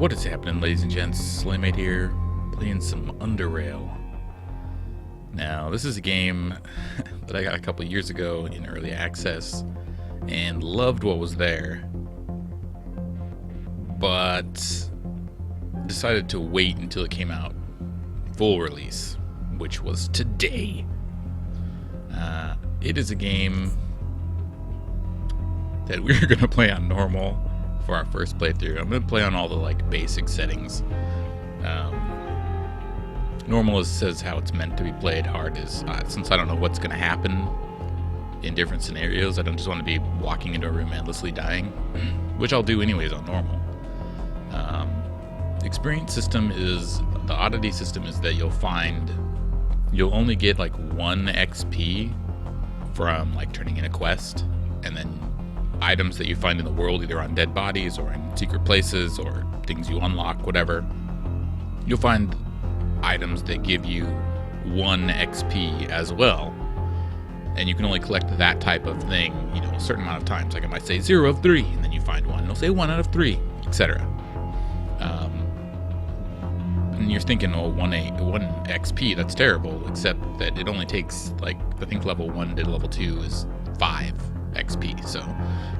What is happening, ladies and gents? Slaymate here, playing some UnderRail. Now, this is a game that I got a couple years ago in early access and loved what was there, but decided to wait until it came out full release, which was today. It is a game that we're going to play on normal for our first playthrough. I'm going to play on all the basic settings. Normal says how it's meant to be played. Hard is, since I don't know what's going to happen in different scenarios, I don't just want to be walking into a room endlessly dying, which I'll do anyways on normal. Experience system is, the oddity system is that you'll only get 1 XP from turning in a quest, and then items that you find in the world, either on dead bodies or in secret places or things you unlock, whatever. You'll find items that give you 1 XP as well, and you can only collect that type of thing, a certain amount of times. Like it might say 0 of 3, and then you find one, and it'll say 1 out of 3, etc. And you're thinking, oh, 1 XP, that's terrible, except that it only takes, I think level 1 to level 2 is 5 XP. So,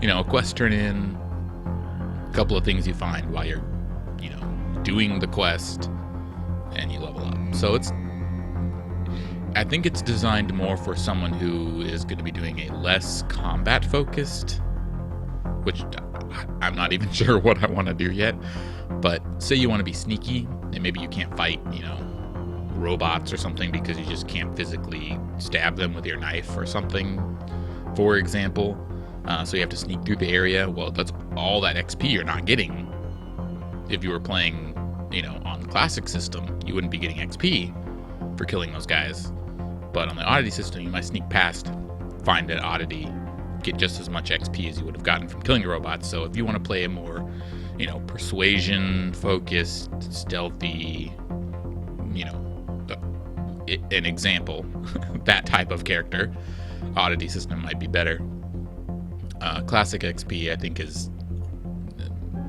a quest turn in, a couple of things you find while you're, doing the quest, and you level up. So I think it's designed more for someone who is going to be doing a less combat focused, which I'm not even sure what I want to do yet. But say you want to be sneaky, and maybe you can't fight, robots or something because you just can't physically stab them with your knife or something, for example. So you have to sneak through the area. Well, that's all that XP you're not getting. If you were playing, on the classic system, you wouldn't be getting XP for killing those guys. But on the oddity system, you might sneak past, find an oddity, get just as much XP as you would have gotten from killing the robots. So if you want to play a more, persuasion-focused, stealthy, an example, that type of character, oddity system might be better. Classic XP, I think, is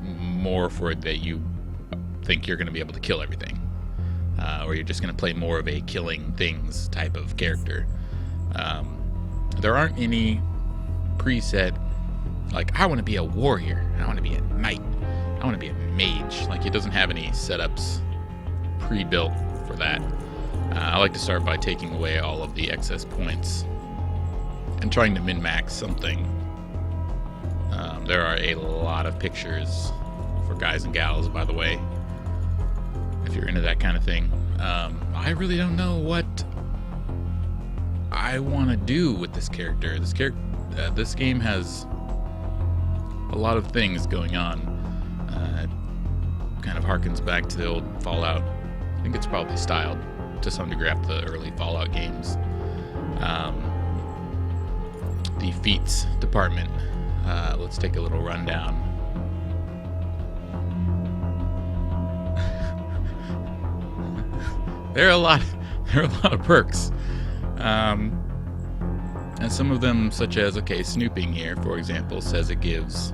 more for that you think you're going to be able to kill everything, or you're just going to play more of a killing things type of character. There aren't any preset, I want to be a warrior, I want to be a knight, I want to be a mage. It doesn't have any setups pre-built for that. I like to start by taking away all of the excess points and trying to min-max something. There are a lot of pictures for guys and gals, by the way, if you're into that kind of thing. I really don't know what I want to do with this character. This game has a lot of things going on. It kind of harkens back to the old Fallout. I think it's probably styled to some degree after the early Fallout games. The feats department. Let's take a little rundown. There are a lot of perks. And some of them, such as, snooping here, for example, says it gives...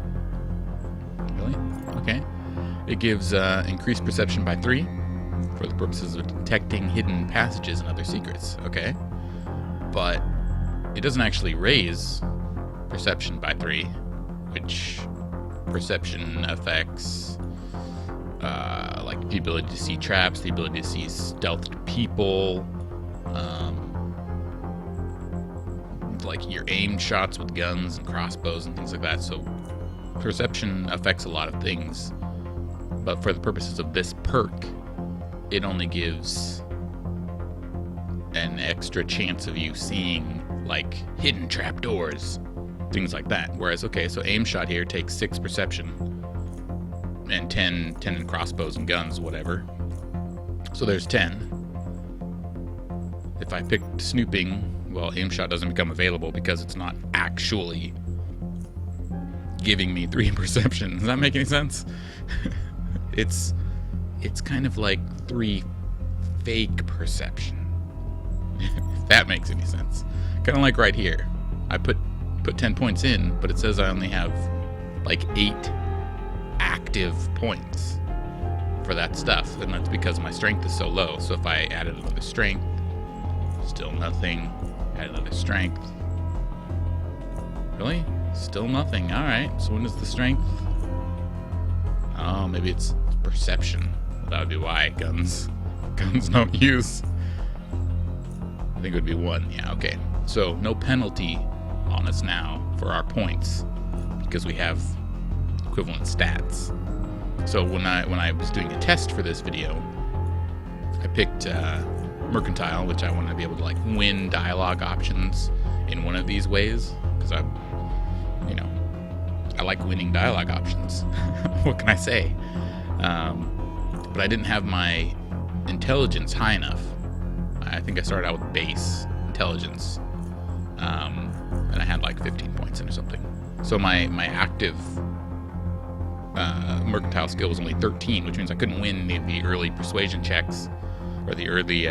Really? Okay. It gives increased perception by 3 for the purposes of detecting hidden passages and other secrets. Okay. But it doesn't actually raise perception by 3, which perception affects the ability to see traps, the ability to see stealthed people, your aim shots with guns and crossbows and things like that. So perception affects a lot of things, but for the purposes of this perk, it only gives an extra chance of you seeing hidden trapdoors, things like that. Whereas so aim shot here takes 6 perception and 10 in crossbows and guns, whatever. So there's 10. If I pick snooping, well, aim shot doesn't become available because it's not actually giving me 3 perception. Does that make any sense? It's kind of like 3 fake perception, if that makes any sense. Kind of like right here. I put 10 points in, but it says I only have 8 active points. for that stuff, and that's because my strength is so low. So if I added another strength, still nothing. Add another strength. Really? Still nothing. Alright, so when is the strength? Oh, maybe it's perception. That would be why guns don't use. I think it would be 1. Yeah, okay. So no penalty on us now for our points because we have equivalent stats. So when I was doing a test for this video, I picked Mercantile, which I wanted to be able to like win dialogue options in one of these ways because I like winning dialogue options. What can I say? But I didn't have my intelligence high enough. I think I started out with base intelligence, and I had like 15 points in or something. So my active mercantile skill was only 13, which means I couldn't win the early persuasion checks, or the early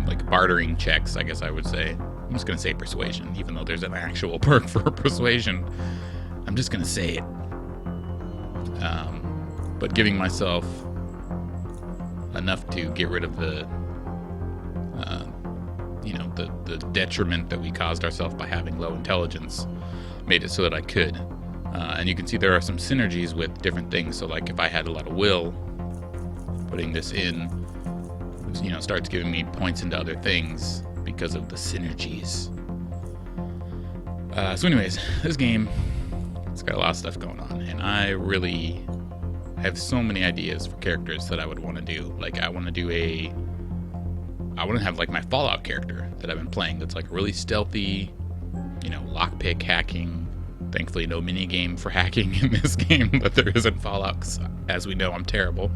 like bartering checks, I guess I would say. I'm just gonna say persuasion, even though there's an actual perk for persuasion. I'm just gonna say it. But giving myself enough to get rid of the the detriment that we caused ourselves by having low intelligence made it so that I could. And you can see there are some synergies with different things. So like if I had a lot of will, putting this in, starts giving me points into other things because of the synergies. So anyways, this game, it's got a lot of stuff going on, and I really have so many ideas for characters that I would want to do. Like I want to have like my Fallout character that I've been playing that's like really stealthy, lockpick hacking. Thankfully no mini game for hacking in this game, but there is in Fallout, 'cause as we know I'm terrible.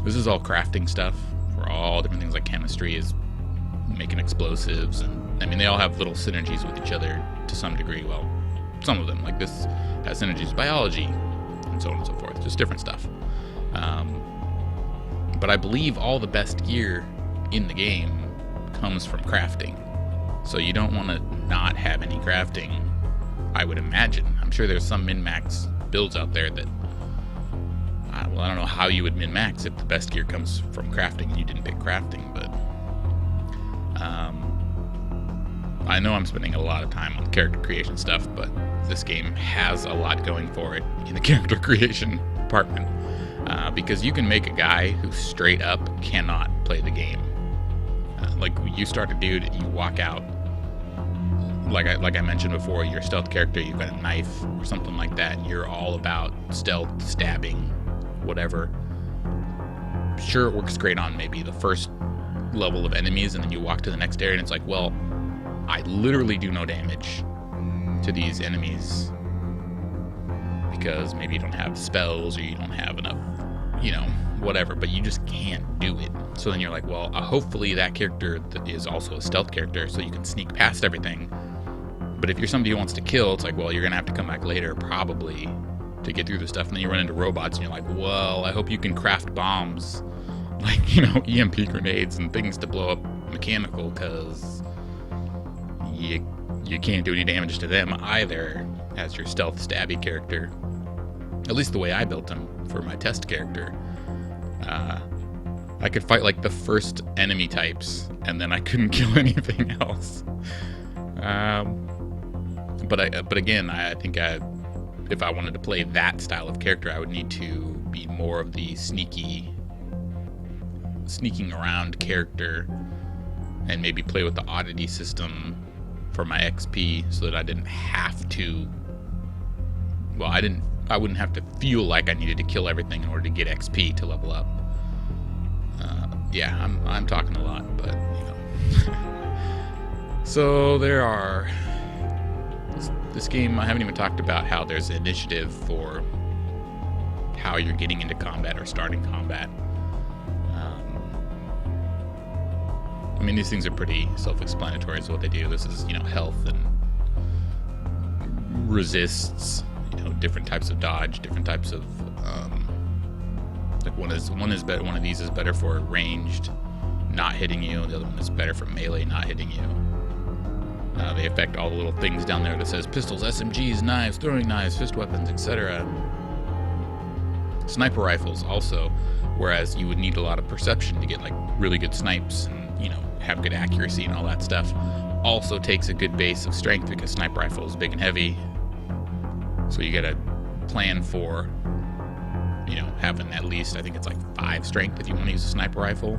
This is all crafting stuff for all different things, like chemistry is making explosives, and I mean they all have little synergies with each other to some degree. Well, some of them, like this has synergies with biology and so on and so forth, just different stuff. But I believe all the best gear in the game comes from crafting, so you don't want to not have any crafting, I would imagine. I'm sure there's some min-max builds out there that I don't know how you would min-max if the best gear comes from crafting and you didn't pick crafting, but I know I'm spending a lot of time on character creation stuff, but this game has a lot going for it in the character creation department, because you can make a guy who straight up cannot play the game. Like you start a dude, you walk out, like I mentioned before, your stealth character, you've got a knife or something like that, and you're all about stealth, stabbing, whatever. Sure, it works great on maybe the first level of enemies, and then you walk to the next area and it's like, well, I literally do no damage to these enemies because maybe you don't have spells or you don't have enough, whatever, but you just can't do it. So then you're like, well, hopefully that character that is also a stealth character so you can sneak past everything. But if you're somebody who wants to kill, it's like, well, you're gonna have to come back later probably to get through the stuff, and then you run into robots and you're like, well, I hope you can craft bombs, like, EMP grenades and things to blow up mechanical, because you can't do any damage to them either as your stealth stabby character. At least the way I built them for my test character. I could fight like the first enemy types and then I couldn't kill anything else. But again, I think if I wanted to play that style of character, I would need to be more of the sneaking around character, and maybe play with the oddity system for my XP so that I didn't have to. Well, I wouldn't have to feel like I needed to kill everything in order to get XP to level up. Yeah, I'm talking a lot, but So there are. This game, I haven't even talked about how there's initiative for how you're getting into combat or starting combat. I mean, these things are pretty self-explanatory as to what they do. This is, health and resists, different types of dodge, different types of, like one of these is better for ranged, not hitting you. The other one is better for melee, not hitting you. They affect all the little things down there that says pistols, SMGs, knives, throwing knives, fist weapons, etc. Sniper rifles also, whereas you would need a lot of perception to get like really good snipes and, you know, have good accuracy and all that stuff, also takes a good base of strength because sniper rifle is big and heavy. So you gotta plan for, you know, having at least, I think it's like 5 strength if you want to use a sniper rifle,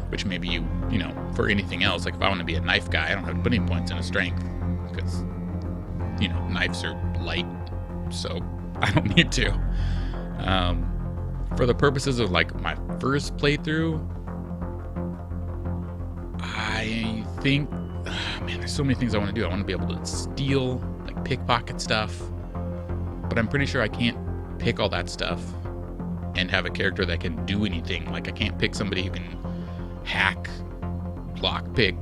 which maybe you know, for anything else, like if I want to be a knife guy, I don't have to put any points in a strength because, you know, knives are light, so I don't need to. For the purposes of like my first playthrough, I think, man, there's so many things I want to do. I want to be able to steal, like pickpocket stuff, but I'm pretty sure I can't pick all that stuff and have a character that can do anything. Like I can't pick somebody who can hack, lockpick,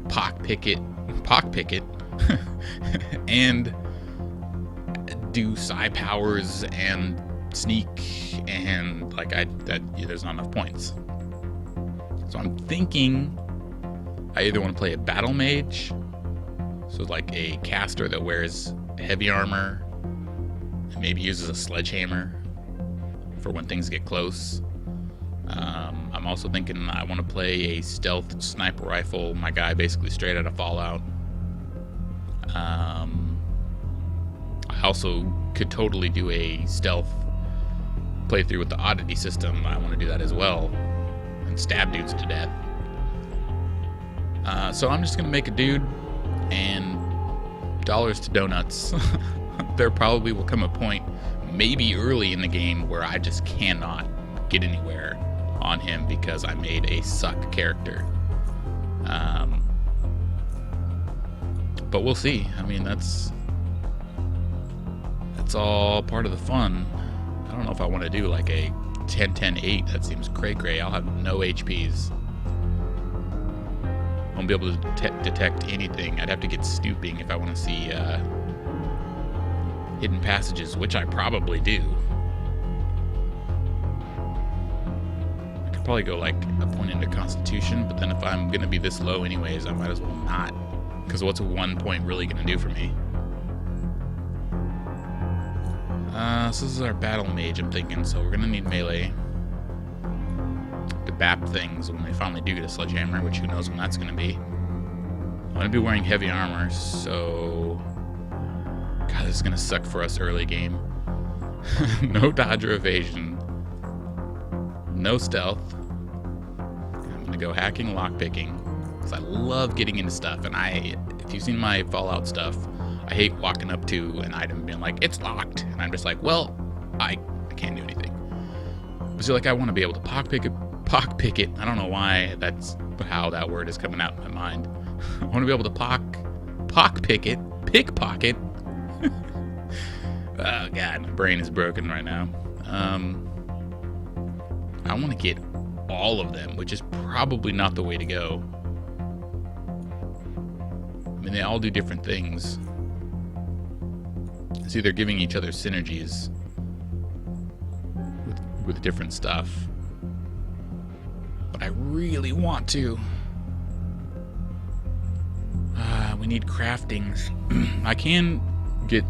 pockpicket, and do psi powers and sneak, and like there's not enough points. So I'm thinking I either want to play a battlemage, so like a caster that wears heavy armor and maybe uses a sledgehammer for when things get close. I'm also thinking I want to play a stealth sniper rifle, my guy basically straight out of Fallout. I also could totally do a stealth playthrough with the oddity system. I want to do that as well and stab dudes to death. So I'm just gonna make a dude, and dollars to donuts. There probably will come a point, maybe early in the game, where I just cannot get anywhere on him because I made a suck character. But we'll see. I mean, that's all part of the fun. I don't know if I want to do like a 10-10-8. That seems cray-cray. I'll have no HPs. I won't be able to detect anything. I'd have to get snooping if I want to see hidden passages, which I probably do. I could probably go like a point into Constitution, but then if I'm going to be this low anyways, I might as well not. Because what's 1 point really going to do for me? So this is our battle mage, I'm thinking, so we're going to need melee to bap things when we finally do get a sledgehammer, which who knows when that's going to be. I'm going to be wearing heavy armor, so... God, this is going to suck for us early game. No dodge or evasion. No stealth. I'm going to go hacking, lockpicking, because I love getting into stuff, and if you've seen my Fallout stuff, I hate walking up to an item and being like, it's locked. And I'm just like, well, I can't do anything. So like, I want to be able to pockpick it. I don't know why that's how that word is coming out in my mind. I want to be able to pockpick it, pickpocket. Oh God, my brain is broken right now. I want to get all of them, which is probably not the way to go. I mean, they all do different things. See, they're giving each other synergies with different stuff. But I really want to. We need craftings. I can get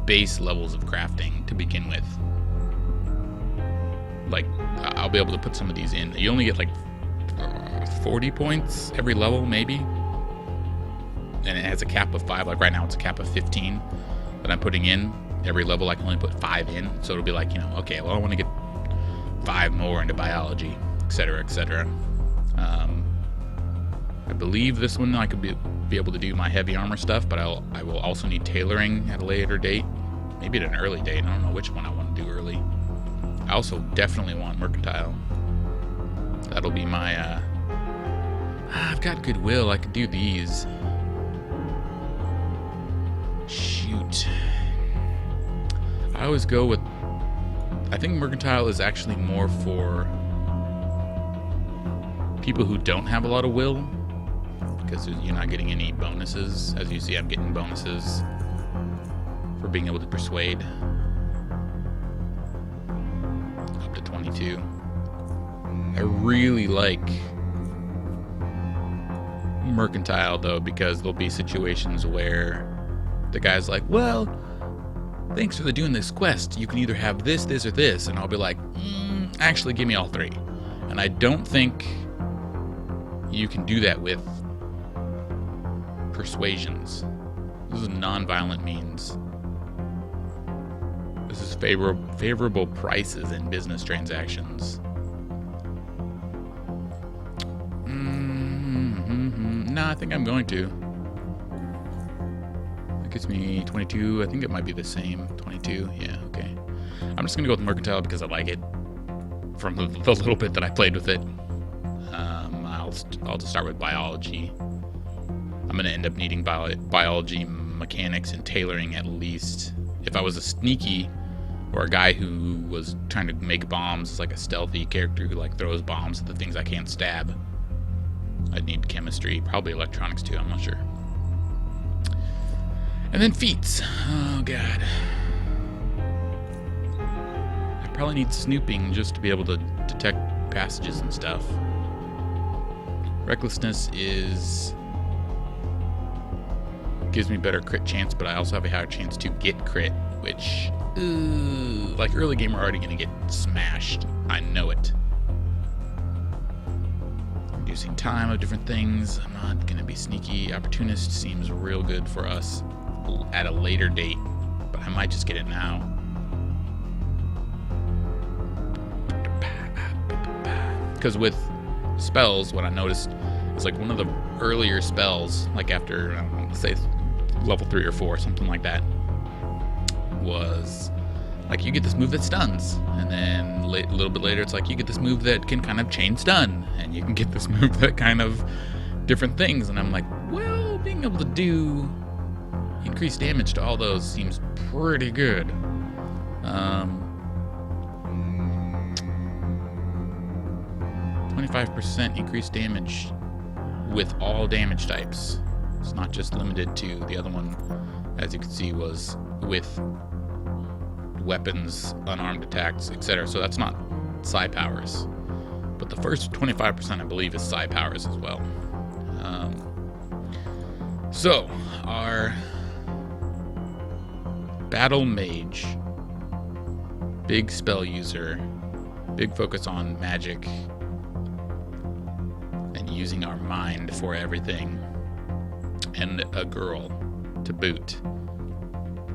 base levels of crafting to begin with. Like, I'll be able to put some of these in. You only get like 40 points every level, maybe. And it has a cap of 5. Like right now, it's a cap of 15 that I'm putting in. Every level, I can only put 5 in. So it'll be like, you know, okay, well, I want to get 5 more into biology, etc., etc. I believe this one I could be able to do my heavy armor stuff, but I will also need tailoring at a later date. Maybe at an early date. I don't know which one I want to do early. I also definitely want mercantile. That'll be my... I've got goodwill. I could do these. Shoot. I always go with... I think mercantile is actually more for people who don't have a lot of will, because you're not getting any bonuses. As you see, I'm getting bonuses for being able to persuade. Up to 22. I really like mercantile, though, because there'll be situations where the guy's like, well, thanks for doing this quest. You can either have this, this, or this. And I'll be like, actually, give me all three. And I don't think you can do that with persuasions. This is non-violent means. This is favorable prices in business transactions. No, I think I'm going to. That gives me 22. I think it might be the same. 22. Yeah, okay. I'm just going to go with mercantile because I like it. From the little bit that I played with it. I'll just start with biology. I'm going to end up needing biology, mechanics, and tailoring at least. If I was a sneaky or a guy who was trying to make bombs, like a stealthy character who like throws bombs at the things I can't stab, I'd need chemistry, probably electronics too, I'm not sure. And then feats. Oh god. I probably need snooping just to be able to detect passages and stuff. Recklessness gives me better crit chance, but I also have a higher chance to get crit, which, like early game, we're already going to get smashed. I know it. Reducing time of different things. I'm not going to be sneaky. Opportunist seems real good for us at a later date, but I might just get it now. Because with spells, what I noticed is like one of the earlier spells, like after, I don't know, say level 3 or 4, something like that, was like you get this move that stuns, and then a little bit later it's like you get this move that can kind of chain stun, and you can get this move that kind of different things, and I'm like, well, being able to do increased damage to all those seems pretty good. 25% increased damage with all damage types. It's not just limited to the other one, as you can see, was with weapons, unarmed attacks, etc. So that's not psi powers. But the first 25%, I believe, is psi powers as well. So, our battle mage, big spell user, big focus on magic, and using our mind for everything, and a girl to boot.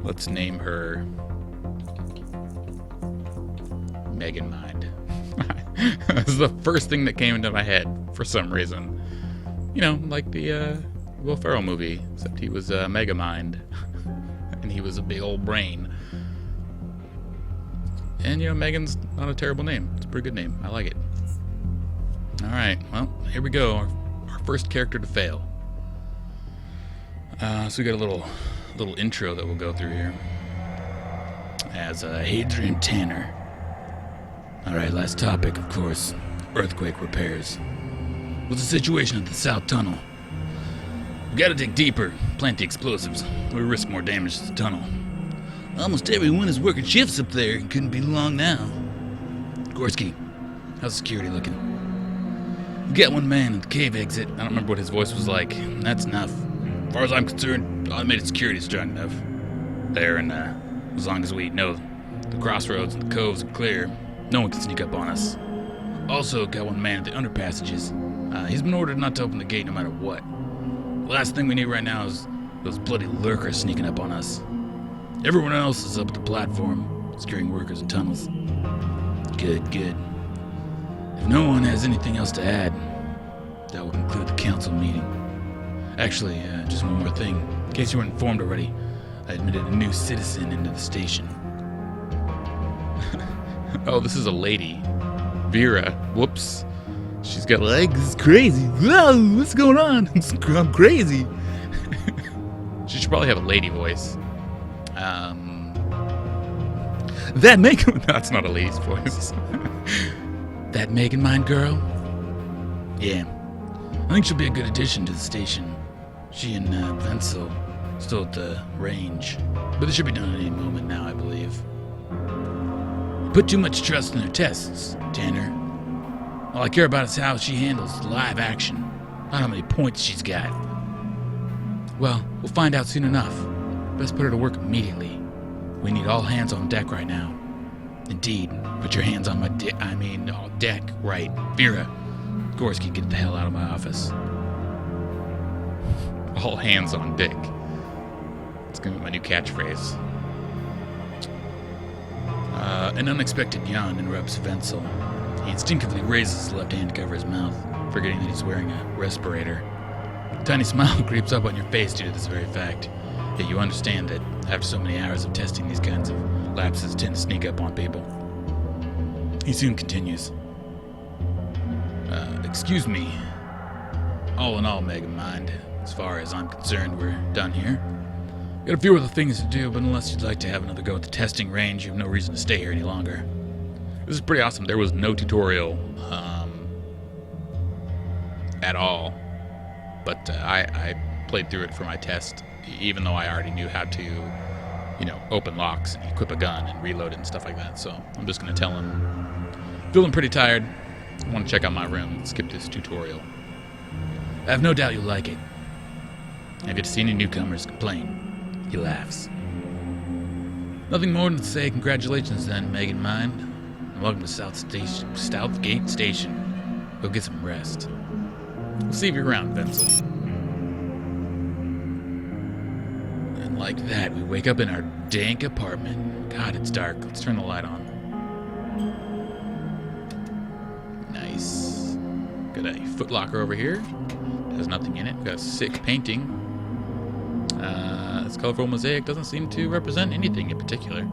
Let's name her Megan Mind. That's the first thing that came into my head for some reason. You know, like the Will Ferrell movie, except he was Mega Mind, and he was a big old brain. And, you know, Megan's not a terrible name. It's a pretty good name. I like it. Alright, well, here we go. Our first character to fail. So we got a little intro that we'll go through here. As Hadrian Tanner. Alright, last topic, of course. Earthquake repairs. What's the situation at the South Tunnel? We gotta dig deeper, plant the explosives. We risk more damage to the tunnel. Almost everyone is working shifts up there. It couldn't be long now. Gorski, how's security looking? We got one man at the cave exit. I don't remember what his voice was like. That's enough. As far as I'm concerned, automated security is strong enough. There, and as long as we know the crossroads and the coves are clear, no one can sneak up on us. Also, got one man at the underpassages. He's been ordered not to open the gate no matter what. The last thing we need right now is those bloody lurkers sneaking up on us. Everyone else is up at the platform, securing workers and tunnels. Good, good. If no one has anything else to add, that will conclude the council meeting. Actually, just one more thing. In case you weren't informed already, I admitted a new citizen into the station. Oh, this is a lady. Vera. Whoops. She's got legs. It's crazy. Whoa, what's going on? I'm crazy. She should probably have a lady voice. That Megan... That's not a lady's voice. That Megan Mind girl? Yeah. I think she'll be a good addition to the station. She and Venzel still at the range. But they should be done at any moment now, I believe. Put too much trust in her tests, Tanner. All I care about is how she handles live action, not how many points she's got. Well, we'll find out soon enough. Best put her to work immediately. We need all hands on deck right now. Indeed. Put your hands on my deck, right. Vera, Gorski, get the hell out of my office. All hands on deck. It's gonna be my new catchphrase. An unexpected yawn interrupts Wenzel. He instinctively raises his left hand to cover his mouth, forgetting that he's wearing a respirator. A tiny smile creeps up on your face due to this very fact. Yet you understand that after so many hours of testing, these kinds of lapses tend to sneak up on people. He soon continues. Excuse me. All in all, Megamind, as far as I'm concerned, we're done here. Got a few other things to do, but unless you'd like to have another go at the testing range, you have no reason to stay here any longer. This is pretty awesome. There was no tutorial at all, but I played through it for my test, even though I already knew how to, open locks and equip a gun and reload it and stuff like that. So I'm just going to tell him, feeling pretty tired, I want to check out my room and skip this tutorial. I have no doubt you'll like it. Have you seen any newcomers complain? He laughs. Nothing more than to say congratulations then, Megamind. And welcome to Southgate Station. Go get some rest. We'll see if you're around, Wenzel. And like that, we wake up in our dank apartment. God, it's dark. Let's turn the light on. Nice. Got a footlocker over here. Has nothing in it. Got a sick painting. This colorful mosaic doesn't seem to represent anything in particular.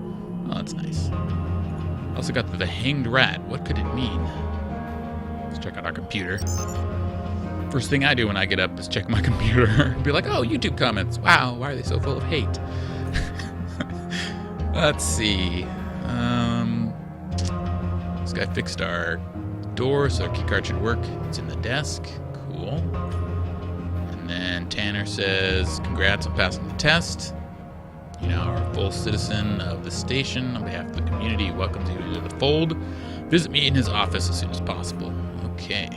Oh, that's nice. Also got the hanged rat. What could it mean? Let's check out our computer. First thing I do when I get up is check my computer and be like, oh, YouTube comments. Wow, why are they so full of hate? Let's see. This guy fixed our door, so our keycard should work. It's in the desk. Cool. And Tanner says, congrats on passing the test. You now are a full citizen of the station. On behalf of the community, welcomes you to the fold. Visit me in his office as soon as possible. Okay.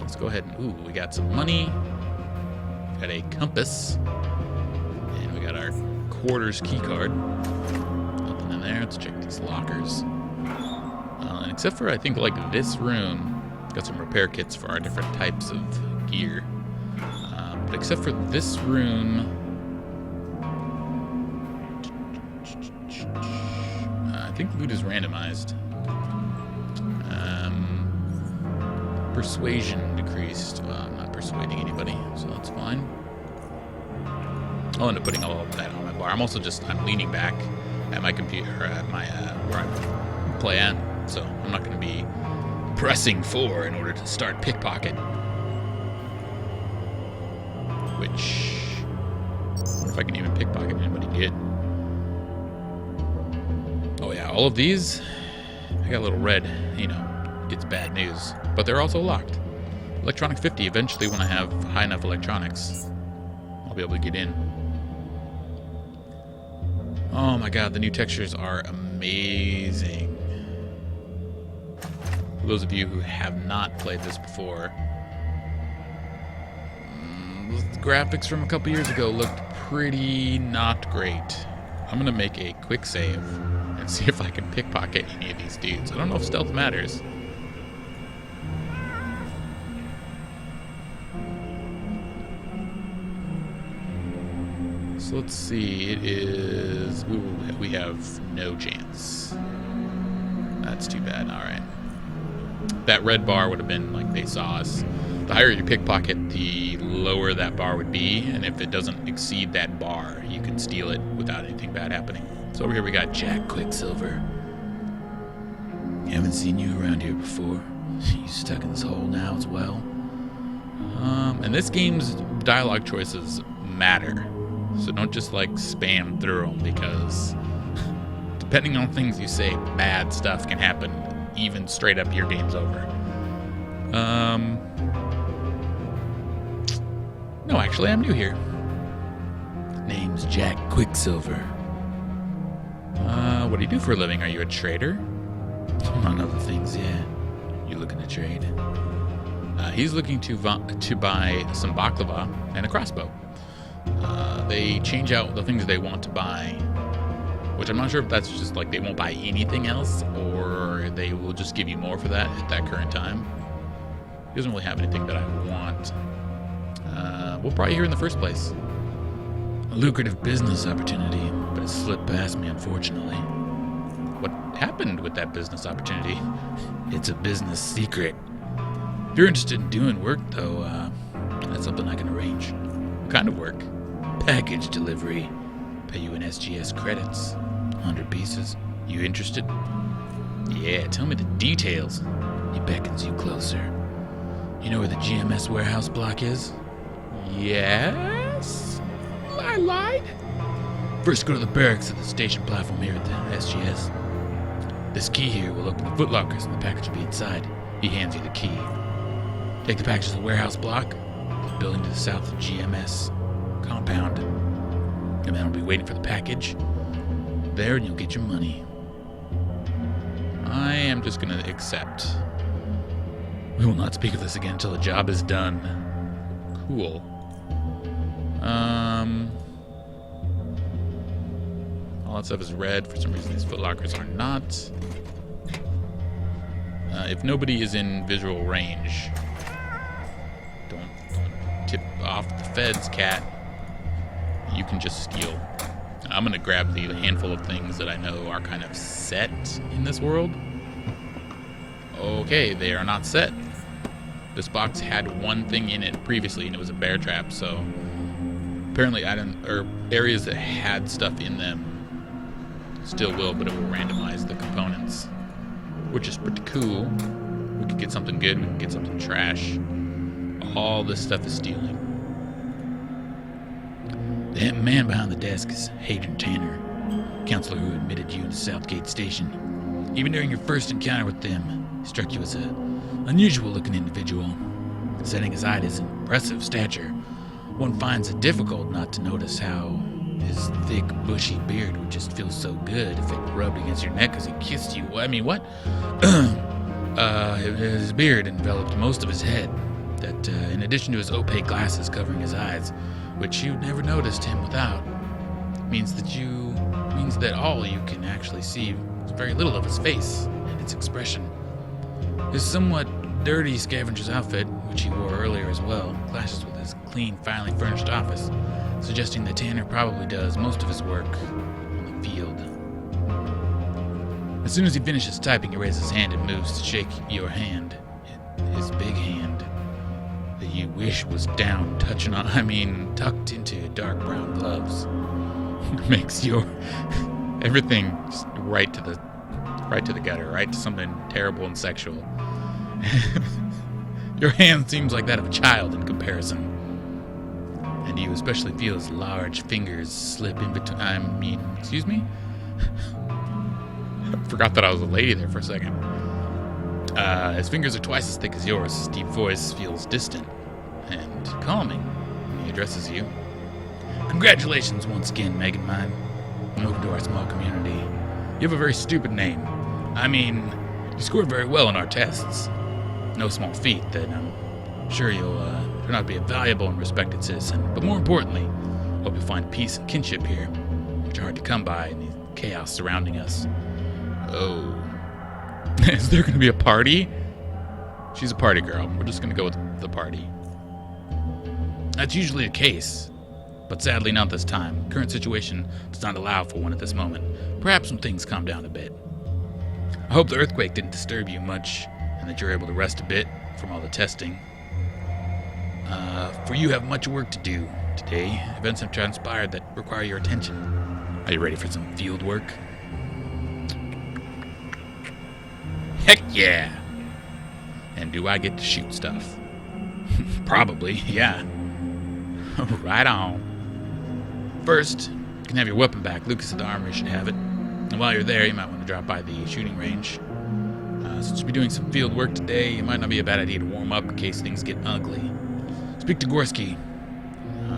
Let's go ahead and, we got some money. Got a compass. And we got our quarters key card. Nothing in there. Let's check these lockers. And except for, I think, like this room, got some repair kits for our different types of gear. But except for this room, I think loot is randomized. Persuasion decreased. Well, I'm not persuading anybody, so that's fine. I'll end up putting all of that on my bar. I'm leaning back at my computer, or at my, where I play at, so I'm not going to be pressing 4 in order to start pickpocket. Which, I wonder if I can even pickpocket anybody good. Oh yeah, all of these, I got a little red, it's bad news. But they're also locked. Electronic 50, eventually when I have high enough electronics, I'll be able to get in. Oh my god, the new textures are amazing. For those of you who have not played this before, the graphics from a couple years ago looked pretty not great. I'm gonna make a quick save and see if I can pickpocket any of these dudes. I don't know if stealth matters. So let's see, it is, we have no chance. That's too bad, alright. That red bar would have been like they saw us. The higher you pickpocket, the lower that bar would be, and if it doesn't exceed that bar, you can steal it without anything bad happening. So over here we got Jack Quicksilver. Haven't seen you around here before. You stuck in this hole now as well. And this game's dialogue choices matter. So don't just like spam through them, because depending on things you say, bad stuff can happen. Even straight up, your game's over. No, actually, I'm new here. Name's Jack Quicksilver. What do you do for a living? Are you a trader? Among other things, yeah. You looking to trade? He's looking to buy some baklava and a crossbow. They change out the things they want to buy, which I'm not sure if that's just like they won't buy anything else, or they will just give you more for that at that current time. He doesn't really have anything that I want. We'll probably hear in the first place. A lucrative business opportunity, but it slipped past me, unfortunately. What happened with that business opportunity? It's a business secret. If you're interested in doing work, though, that's something I can arrange. What kind of work? Package delivery. Pay you in SGS credits. 100 pieces. You interested? Yeah, tell me the details. He beckons you closer. You know where the GMS warehouse block is? Yes? I lied? First go to the barracks at the station platform here at the SGS. This key here will open the footlockers and the package will be inside. He hands you the key. Take the package to the warehouse block, the building to the south of GMS compound. The man will be waiting for the package. There, and you'll get your money. I am just going to accept. We will not speak of this again until the job is done. Cool. All that stuff is red. For some reason, these footlockers are not. If nobody is in visual range, don't tip off the feds, cat. You can just steal. I'm gonna grab the handful of things that I know are kind of set in this world. Okay, they are not set. This box had one thing in it previously, and it was a bear trap. So apparently, areas that had stuff in them still will, but it will randomize the components, which is pretty cool. We could get something good. We can get something trash. All this stuff is stealing. The man behind the desk is Hayden Tanner, counselor who admitted you into Southgate Station. Even during your first encounter with them, he struck you as an unusual-looking individual. Setting aside his impressive stature, one finds it difficult not to notice how his thick, bushy beard would just feel so good if it rubbed against your neck as he kissed you. I mean, what? His beard enveloped most of his head. That, in addition to his opaque glasses covering his eyes, which you never noticed him without, means that all you can actually see is very little of his face and its expression. His somewhat dirty scavenger's outfit, which he wore earlier as well, clashes with his clean, finely furnished office, suggesting that Tanner probably does most of his work on the field. As soon as he finishes typing, he raises his hand and moves to shake your hand. His big hand that you wish was down, tucked into dark brown gloves. Makes your everything just right to the gutter, right to something terrible and sexual. Your hand seems like that of a child in comparison. And you especially feel his large fingers slip in between. Excuse me? I forgot that I was a lady there for a second. His fingers are twice as thick as yours. His deep voice feels distant and calming when he addresses you. Congratulations once again, Megan mine. Welcome to our small community. You have a very stupid name. You scored very well on our tests. No small feat that I'm sure you'll turn out to be a valuable and respected citizen. But more importantly, hope you'll find peace and kinship here, which are hard to come by in the chaos surrounding us. Oh. Is there going to be a party? She's a party girl. We're just going to go with the party. That's usually the case, but sadly not this time. Current situation does not allow for one at this moment. Perhaps when things calm down a bit. I hope the earthquake didn't disturb you much, and that you're able to rest a bit from all the testing. For you have much work to do today. Events have transpired that require your attention. Are you ready for some field work? Heck yeah! And do I get to shoot stuff? Probably, yeah. Right on. First, you can have your weapon back. Lucas at the armory should have it. And while you're there, you might want to drop by the shooting range. Since you'll be doing some field work today, it might not be a bad idea to warm up in case things get ugly. Speak to Gorski.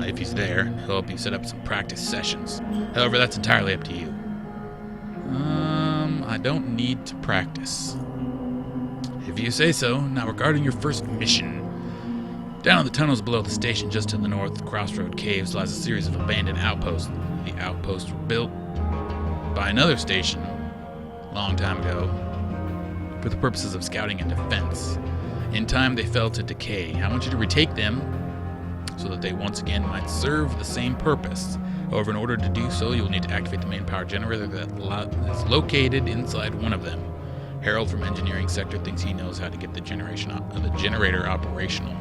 If he's there, he'll help you set up some practice sessions. However, that's entirely up to you. I don't need to practice. If you say so. Now, regarding your first mission, Down in the tunnels below the station, just to the north, the Crossroad Caves, lies a series of abandoned outposts. The outposts were built by another station a long time ago for the purposes of scouting and defense. In time, they fell to decay. I want you to retake them so that they once again might serve the same purpose. However, in order to do so, you'll need to activate the main power generator that is located inside one of them. Harold from Engineering Sector thinks he knows how to get the generator operational.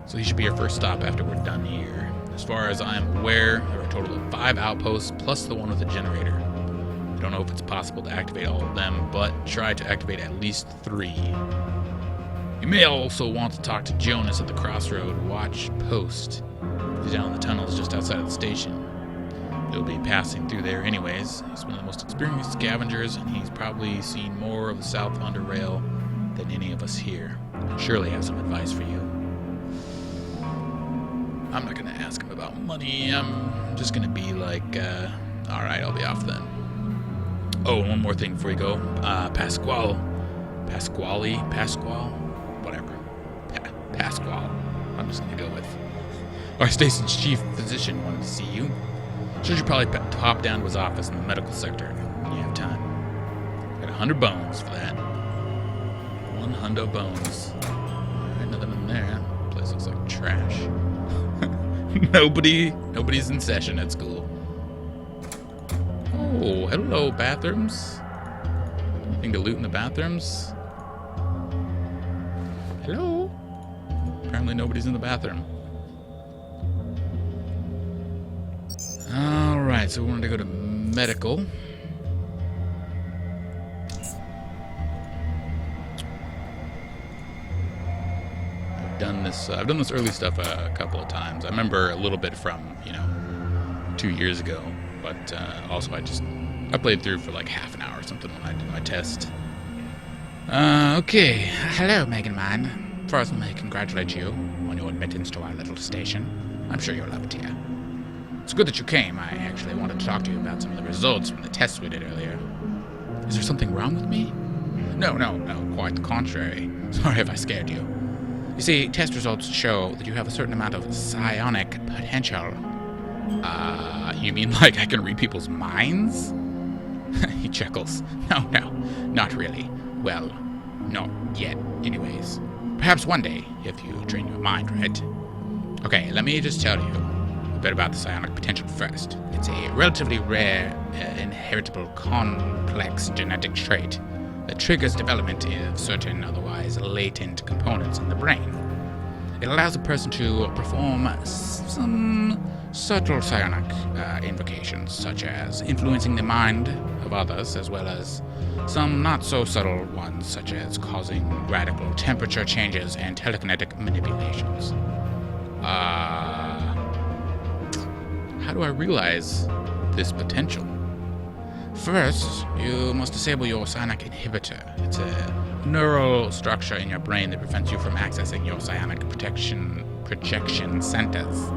So he should be your first stop after we're done here. As far as I am aware, there are a total of 5 outposts plus the one with the generator. I don't know if it's possible to activate all of them, but try to activate at least 3. You may also want to talk to Jonas at the Crossroad Watch Post. He's down in the tunnels just outside of the station. You'll be passing through there anyways. He's one of the most experienced scavengers, and he's probably seen more of the South UnderRail than any of us here. Surely has some advice for you. I'm not gonna ask him about money. I'm just gonna be like, alright, I'll be off then. Oh, and one more thing before we go. Pasquale, whatever. Pasquale. I'm just gonna go with. Our station's chief physician wanted to see you. So you should probably pop down to his office in the medical sector when you have time. Got 100 bones for that. 100 bones. Alright, nothing in there. Place looks like trash. Nobody's in session at school. Oh, hello, bathrooms. Anything to loot in the bathrooms? Hello? Apparently nobody's in the bathroom. Alright, so we wanted to go to medical. I've done this early stuff a couple of times. I remember a little bit from, 2 years ago, but also I played through for like half an hour or something when I did my test. Okay. Hello, Megan Mine. First, let me congratulate you on your admittance to our little station. I'm sure you'll love it here. It's good that you came. I actually wanted to talk to you about some of the results from the tests we did earlier. Is there something wrong with me? No, quite the contrary. Sorry if I scared you. You see, test results show that you have a certain amount of psionic potential. You mean like I can read people's minds? He chuckles. No, not really. Well, not yet, anyways. Perhaps one day, if you train your mind right. Okay, let me just tell you a bit about the psionic potential first. It's a relatively rare, inheritable, complex genetic trait that triggers development of certain otherwise latent components in the brain. It allows a person to perform some subtle psionic invocations, such as influencing the mind of others, as well as some not-so-subtle ones, such as causing radical temperature changes and telekinetic manipulations. How do I realize this potential? First, you must disable your psionic inhibitor. It's a neural structure in your brain that prevents you from accessing your psionic projection centers.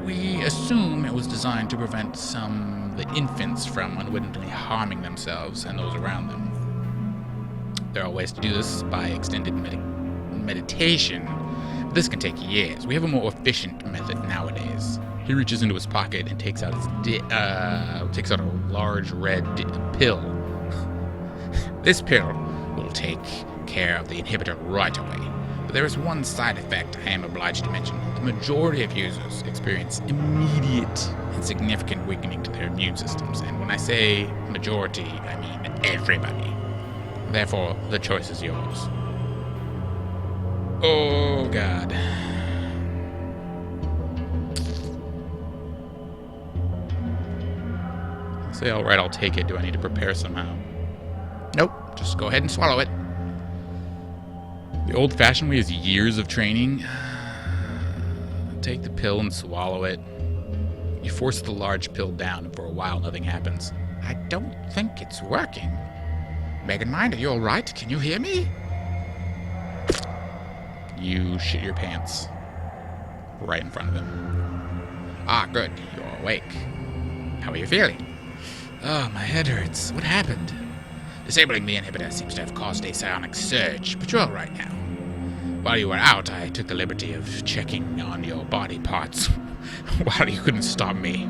We assume it was designed to prevent the infants from unwittingly harming themselves and those around them. There are ways to do this by extended meditation, but this can take years. We have a more efficient method nowadays. He reaches into his pocket and takes out a large red pill. This pill will take care of the inhibitor right away. But there is one side effect I am obliged to mention. The majority of users experience immediate and significant weakening to their immune systems. And when I say majority, I mean everybody. Therefore, the choice is yours. Oh, God. Say, alright, I'll take it. Do I need to prepare somehow? Nope. Just go ahead and swallow it. The old-fashioned way is years of training. Take the pill and swallow it. You force the large pill down, and for a while nothing happens. I don't think it's working. Megan Mind, are you alright? Can you hear me? You shit your pants. Right in front of him. Ah, good. You're awake. How are you feeling? Oh, my head hurts. What happened? Disabling the inhibitor seems to have caused a psionic surge, but you're all right now. While you were out, I took the liberty of checking on your body parts. While you couldn't stop me.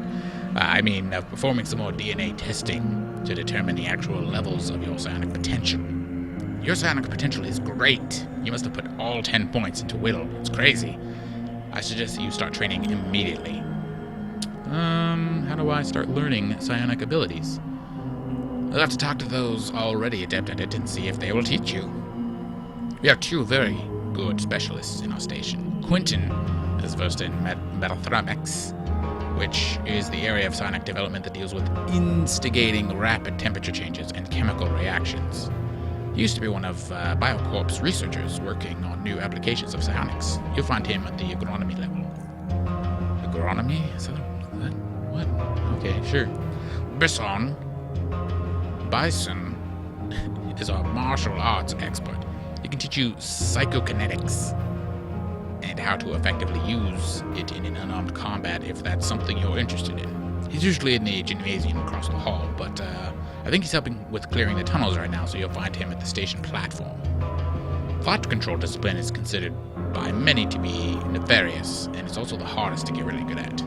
Of performing some more DNA testing to determine the actual levels of your psionic potential. Your psionic potential is great. You must have put all 10 points into Will. It's crazy. I suggest that you start training immediately. How do I start learning psionic abilities? I'll have to talk to those already adept at it and see if they will teach you. We have 2 very good specialists in our station. Quentin is versed in battlemage, which is the area of psionic development that deals with instigating rapid temperature changes and chemical reactions. He used to be one of Biocorp's researchers working on new applications of psionics. You'll find him at the agronomy level. Agronomy? Is that what? Okay, sure. Bison is a martial arts expert. He can teach you psychokinetics and how to effectively use it in an unarmed combat if that's something you're interested in. He's usually in the gymnasium across the hall, but I think he's helping with clearing the tunnels right now, so you'll find him at the station platform. Thought control discipline is considered by many to be nefarious, and it's also the hardest to get really good at.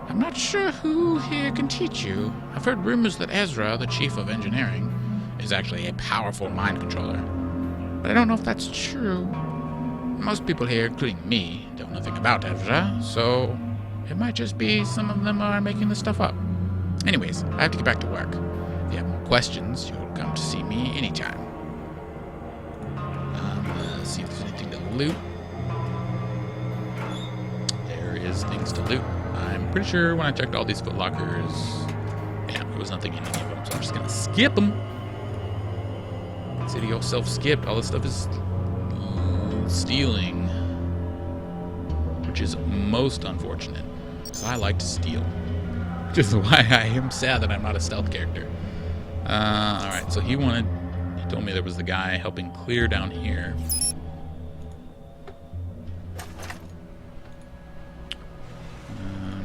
I'm not sure who here can teach you. I've heard rumors that Ezra, the chief of engineering, is actually a powerful mind controller. But I don't know if that's true. Most people here, including me, don't know nothing about Ezra, so it might just be some of them are making this stuff up. Anyways, I have to get back to work. If you have more questions, you'll come to see me anytime. Let's see if there's anything to loot. There is things to loot. I'm pretty sure when I checked all these footlockers, yeah, there was nothing in any of them, so I'm just gonna skip them. Consider yourself skipped. All this stuff is stealing, which is most unfortunate, because I like to steal. Which is why I am sad that I'm not a stealth character. Alright, so he told me there was the guy helping clear down here.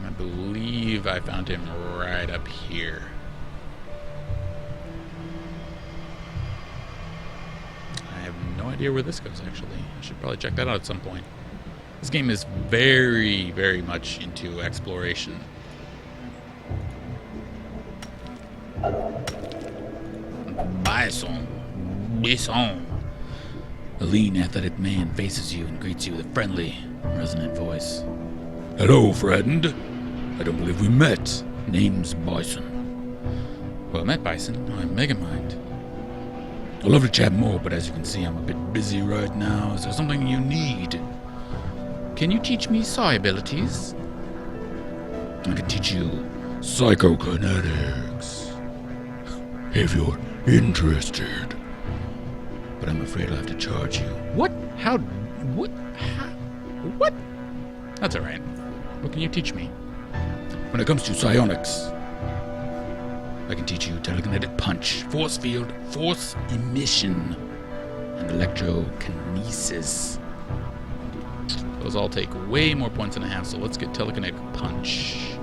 I believe I found him right up here. I have no idea where this goes, actually. I should probably check that out at some point. This game is very, very much into exploration. Bison. A lean, athletic man faces you and greets you with a friendly, resonant voice. Hello, friend. I don't believe we met. Name's Bison. Well, I met Bison. I'm Megamind. I'd love to chat more, but as you can see, I'm a bit busy right now. Is there something you need? Can you teach me psi abilities? I can teach you psychokinetics. If you're interested. But I'm afraid I'll have to charge you. What? How? What? How? What? That's alright. What can you teach me? When it comes to psionics, I can teach you telekinetic punch, force field, force emission, and electrokinesis. Those all take way more points than I have, so let's get telekinetic punch.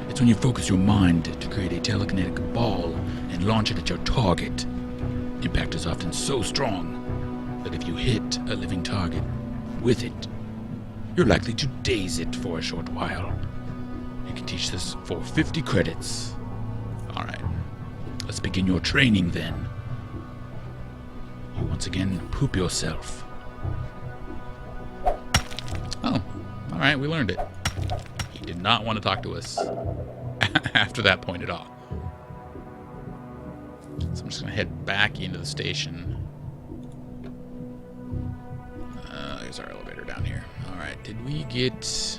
It's when you focus your mind to create a telekinetic ball and launch it at your target. Impact is often so strong that if you hit a living target with it, you're likely to daze it for a short while. You can teach this for 50 credits. Alright, let's begin your training then. You once again poop yourself. Oh, alright, we learned it. He did not want to talk to us after that point at all. So I'm just going to head back into the station. There's our elevator down here. Alright, did we get...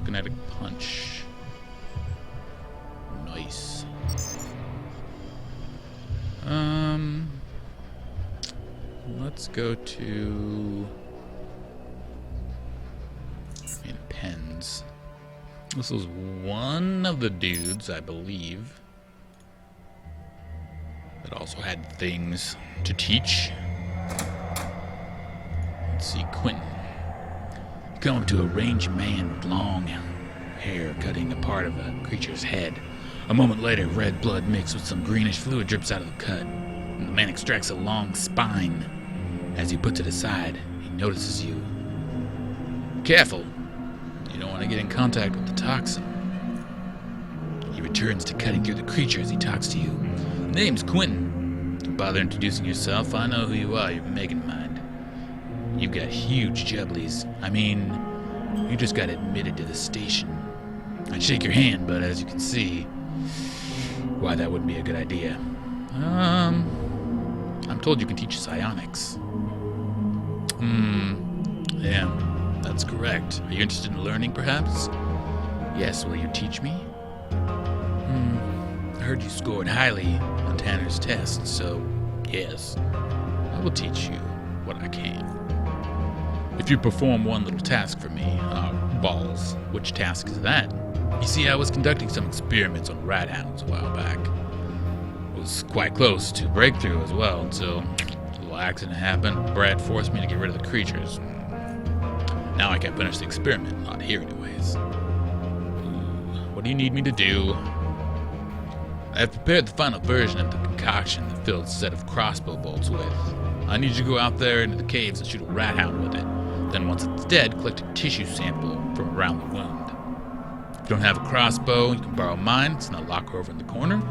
Kinetic punch. Nice. Let's go to... pens. This was one of the dudes, I believe, that also had things to teach. Let's see, Quentin. You come up to a ranged man with long hair cutting a part of a creature's head. A moment later, red blood mixed with some greenish fluid drips out of the cut. The man extracts a long spine. As he puts it aside, he notices you. Careful! You don't want to get in contact with the toxin. He returns to cutting through the creature as he talks to you. Name's Quentin. Don't bother introducing yourself. I know who you are. You've been making mind. You've got huge jubblies. I mean, you just got admitted to the station. I'd shake your hand, but as you can see, why that wouldn't be a good idea. I'm told you can teach psionics. Yeah, that's correct. Are you interested in learning, perhaps? Yes, will you teach me? I heard you scored highly on Tanner's test, so yes, I will teach you what I can. If you perform one little task for me, balls, which task is that? You see, I was conducting some experiments on rat hounds a while back. It was quite close to breakthrough as well, until a little accident happened. Brad forced me to get rid of the creatures. Now I can't finish the experiment, not here anyways. What do you need me to do? I have prepared the final version of the concoction that filled a set of crossbow bolts with. I need you to go out there into the caves and shoot a rat hound with it. Then once it's dead, collect a tissue sample from around the wound. If you don't have a crossbow, you can borrow mine. It's in the locker over in the corner.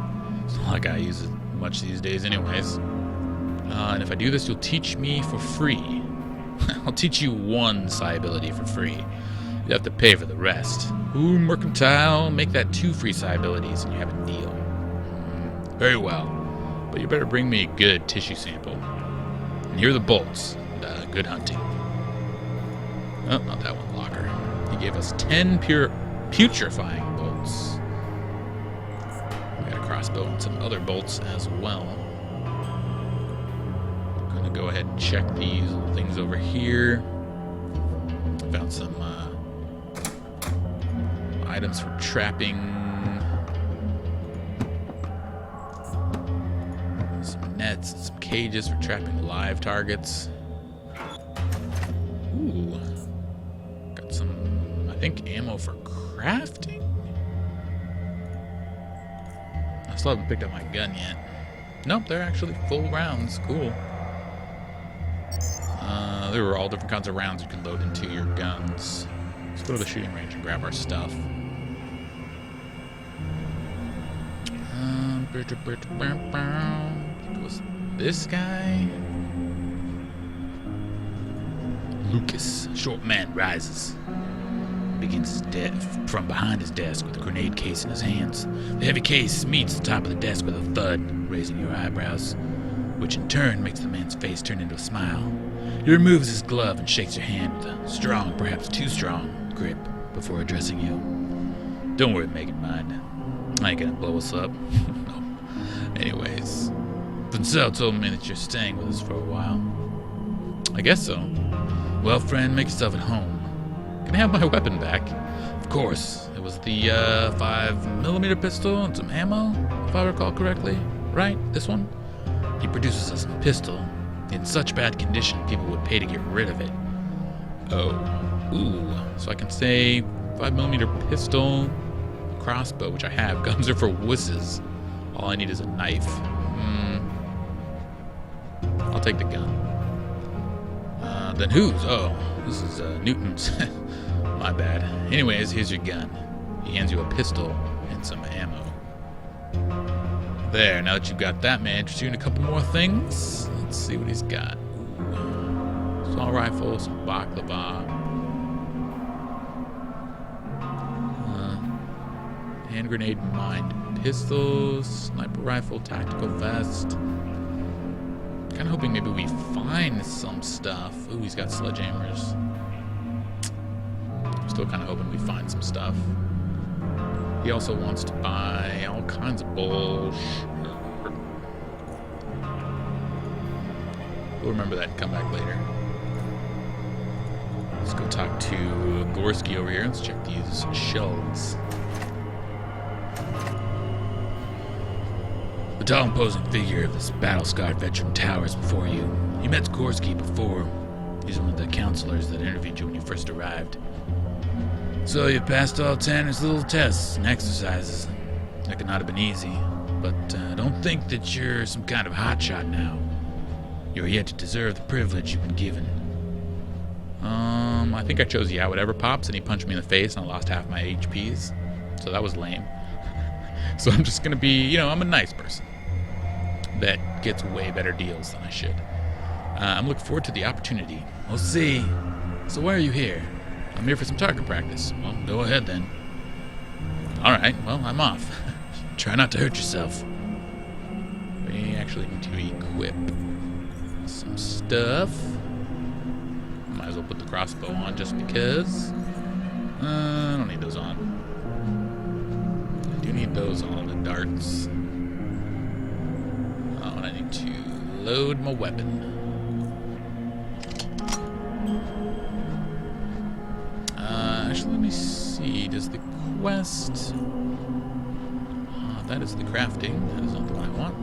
It's not like I use it much these days anyways. And if I do this, you'll teach me for free. I'll teach you one psi ability for free. You have to pay for the rest. Ooh, mercantile. Make that 2 free psi abilities and you have a deal. Very well. But you better bring me a good tissue sample. And here are the bolts. Good hunting. Oh, not that one, locker. He gave us 10 putrefying bolts. We got a crossbow and some other bolts as well. I'm gonna go ahead and check these little things over here. Found some items for trapping. Some nets and some cages for trapping live targets. Ooh. Got some, I think, ammo for crafting? I still haven't picked up my gun yet. Nope, they're actually full rounds. Cool. There were all different kinds of rounds you can load into your guns. Let's go to the shooting range and grab our stuff. It was this guy? Lucas, short man, rises. Begins from behind his desk with a grenade case in his hands. The heavy case meets the top of the desk with a thud, raising your eyebrows, which in turn makes the man's face turn into a smile. He removes his glove and shakes your hand with a strong, perhaps too strong, grip before addressing you. Don't worry, Megan, mind. I ain't gonna blow us up. No. Anyways, Vincel told me that you're staying with us for a while. I guess so. Well, friend, make yourself at home. Can I have my weapon back? Of course. It was the 5mm pistol and some ammo, if I recall correctly. Right? This one? He produces us a pistol in such bad condition people would pay to get rid of it. Oh. Ooh. So I can say 5mm pistol, crossbow, which I have. Guns are for wusses. All I need is a knife. I'll take the gun. Then whose? Oh, this is Newton's. My bad. Anyways, here's your gun. He hands you a pistol and some ammo. There, now that you've got that, man, interested in a couple more things. Let's see what he's got. Ooh. Assault rifle, some baklava. Hand grenade, mined pistols, sniper rifle, tactical vest. Kind of hoping maybe we find some stuff. Ooh, he's got sledgehammers. Still kind of hoping we find some stuff. He also wants to buy all kinds of bullshit. We'll remember that and come back later. Let's go talk to Gorski over here. Let's check these shelves. The tall, imposing figure of this battle-scarred veteran towers before you. You met Gorski before. He's one of the counselors that interviewed you when you first arrived. So you passed all Tanner's little tests and exercises. That could not have been easy. but don't think that you're some kind of hotshot now. You're yet to deserve the privilege you've been given. I think I chose yeah, whatever pops, and he punched me in the face, and I lost half my HPs. So that was lame. So I'm just gonna be, I'm a nice person that gets way better deals than I should. I'm looking forward to the opportunity. We'll see. So why are you here? I'm here for some target practice. Well, go ahead then. Alright, well, I'm off. Try not to hurt yourself. We actually need to equip some stuff. Might as well put the crossbow on just because. I don't need those on. I do need those on the darts. Oh, and I need to load my weapon. Actually, let me see. Does the quest... that is the crafting. That is not the one I want.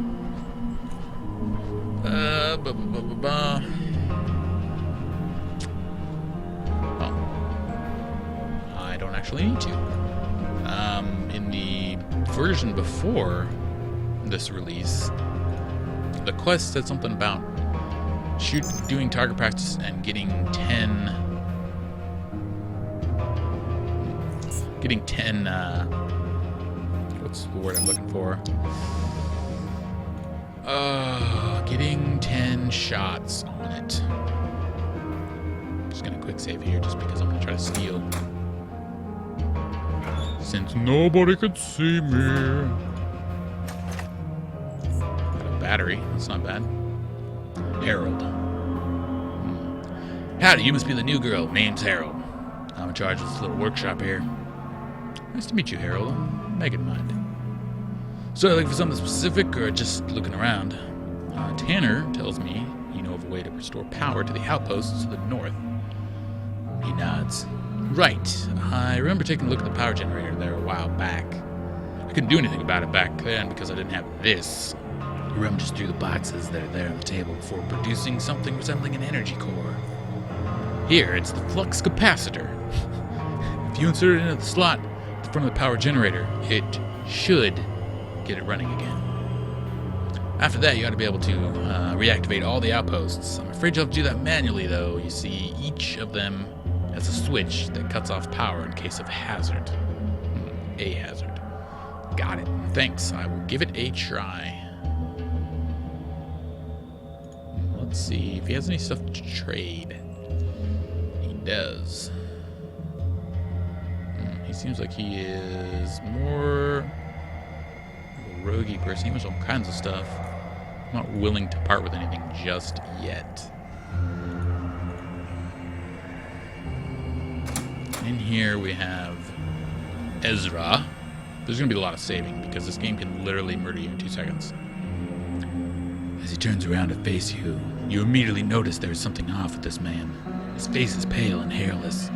Oh. I don't actually need to. In the version before this release, the quest said something about doing target practice and getting 10 what's the word I'm looking for? Getting 10 shots on it. Just gonna quick save here just because I'm gonna try to steal. Since nobody could see me. Got a battery, that's not bad. Harold. Howdy, you must be the new girl. Name's Harold. I'm in charge of this little workshop here. Nice to meet you, Harold. Megan mind. So, looking for something specific or just looking around? Tanner tells me you know of a way to restore power to the outposts to the north. He nods. Right. I remember taking a look at the power generator there a while back. I couldn't do anything about it back then because I didn't have this. He rummages through the boxes that are there on the table before producing something resembling an energy core. Here, it's the flux capacitor. If you insert it into the slot at the front of the power generator, it should get it running again. After that, you ought to be able to reactivate all the outposts. I'm afraid you'll have to do that manually, though. You see, each of them has a switch that cuts off power in case of hazard. A hazard. Got it. Thanks. I will give it a try. Let's see if he has any stuff to trade. He does. He seems like he is more of a roguey person. He wants all kinds of stuff. I'm not willing to part with anything just yet. In here we have Ezra. There's going to be a lot of saving because this game can literally murder you in 2 seconds. As he turns around to face you, you immediately notice there is something off with this man. His face is pale and hairless.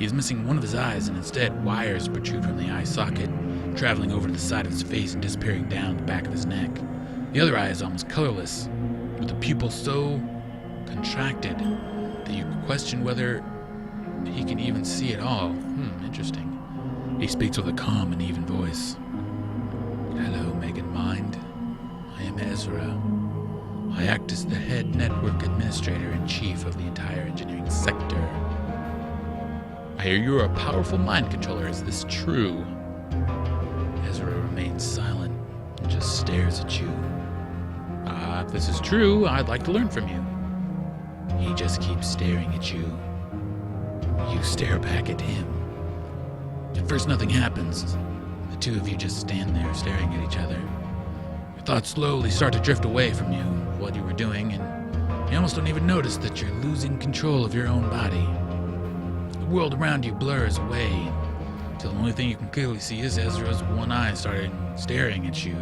He is missing one of his eyes, and instead wires protrude from the eye socket, traveling over to the side of his face and disappearing down the back of his neck. The other eye is almost colorless, with the pupil so contracted that you question whether he can even see at all. Interesting. He speaks with a calm and even voice. Hello, Megan Mind. I am Ezra. I act as the head network administrator and chief of the entire engineering sector. I hear you are a powerful mind controller. Is this true? Ezra remains silent and just stares at you. If this is true, I'd like to learn from you. He just keeps staring at you. You stare back at him. At first, nothing happens. The two of you just stand there staring at each other. Your thoughts slowly start to drift away from you, what you were doing, and you almost don't even notice that you're losing control of your own body. The world around you blurs away, until the only thing you can clearly see is Ezra's one eye starting staring at you.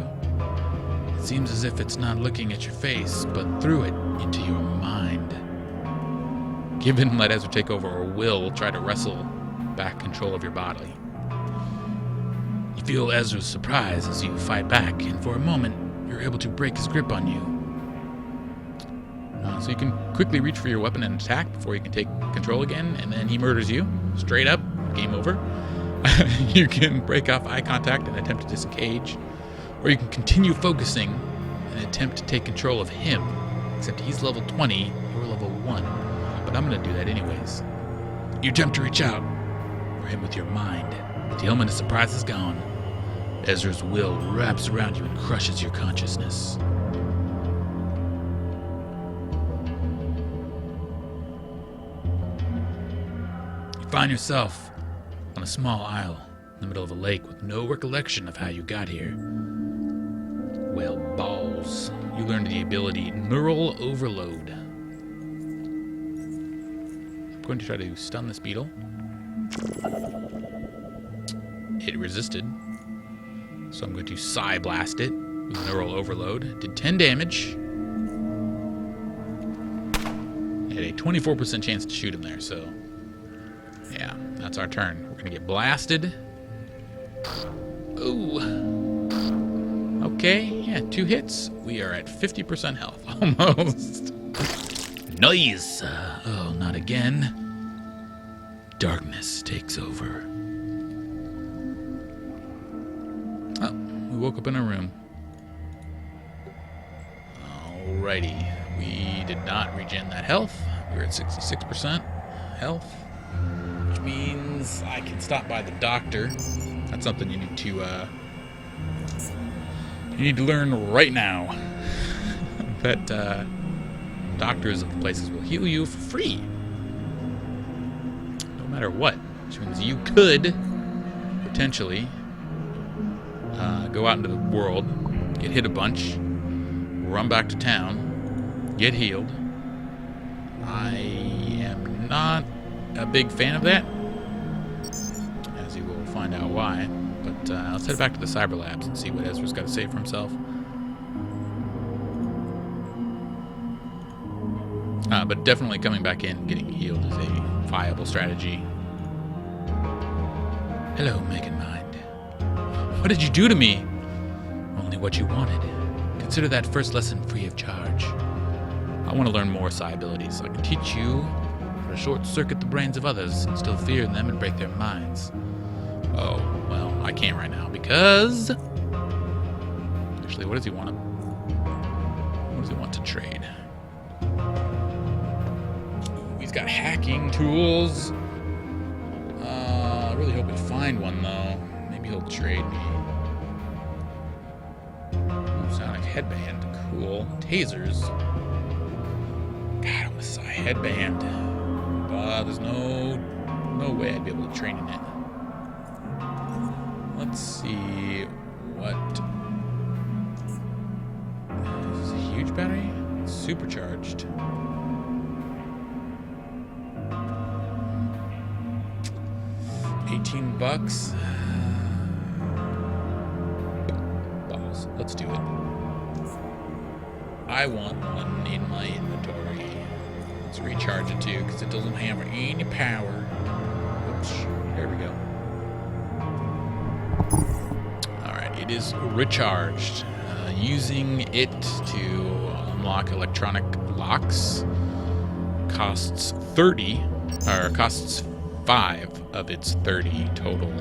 It seems as if it's not looking at your face, but through it into your mind. Give in and let Ezra take over, or will try to wrestle back control of your body. You feel Ezra's surprise as you fight back, and for a moment, you're able to break his grip on you. So you can quickly reach for your weapon and attack before you can take control again, and then he murders you. Straight up, game over. You can break off eye contact and attempt to disengage, Or you can continue focusing and attempt to take control of him. Except he's level 20, you're level 1. But I'm going to do that anyways. You attempt to reach out for him with your mind. The element of surprise is gone. Ezra's will wraps around you and crushes your consciousness. You find yourself on a small isle in the middle of a lake with no recollection of how you got here. Well, balls. You learned the ability Neural Overload. I'm going to try to stun this beetle. It resisted. So I'm going to Psy Blast it with Neural Overload. Did 10 damage. Had a 24% chance to shoot him there, so... yeah, that's our turn. We're going to get blasted. Ooh. Okay, yeah, 2 hits. We are at 50% health, almost. Nice! Oh, not again. Darkness takes over. Oh, we woke up in our room. Alrighty. We did not regen that health. We were at 66% health, which means I can stop by the doctor. That's something you need to learn right now. That doctors of places will heal you for free, no matter what. Which means you could potentially go out into the world, get hit a bunch, run back to town, get healed. I am not a big fan of that, as you will find out why. But let's head back to the Cyber Labs and see what Ezra's got to say for himself. But definitely coming back in and getting healed is a viable strategy. Hello, Megan Mind. What did you do to me? Only what you wanted. Consider that first lesson free of charge. I want to learn more psi abilities so I can teach you how to short-circuit the brains of others, instill fear in them, and break their minds. Oh, well, I can't right now because... actually, what does he want to... what does he want to trade? He's got hacking tools. I really hope we find one, though. Maybe he'll trade me. Ooh, sonic headband. Cool. Tasers. God, I want a psi headband. There's no way I'd be able to train in it. Let's see what... is this a huge battery? It's supercharged. $18. Balls. Let's do it. I want one in my inventory. Let's recharge it too, because it doesn't have any power. Oops. There we go. Alright, it is recharged. Using it to unlock electronic locks costs 30, or costs 5 of its 30 total.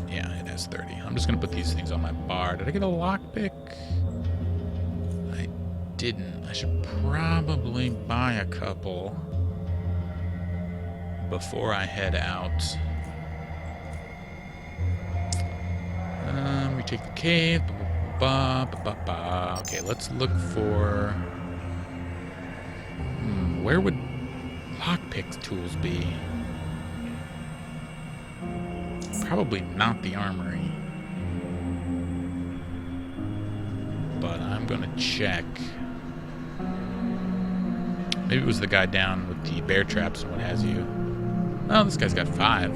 Yeah, it has 30. I'm just gonna put these things on my bar. Did I get a lockpick? I didn't. I should probably buy a couple before I head out. Retake the cave. Okay, let's look for... where would lockpick tools be? Probably not the armory. But I'm gonna check. Maybe it was the guy down with the bear traps and what have you. Oh, this guy's got 5.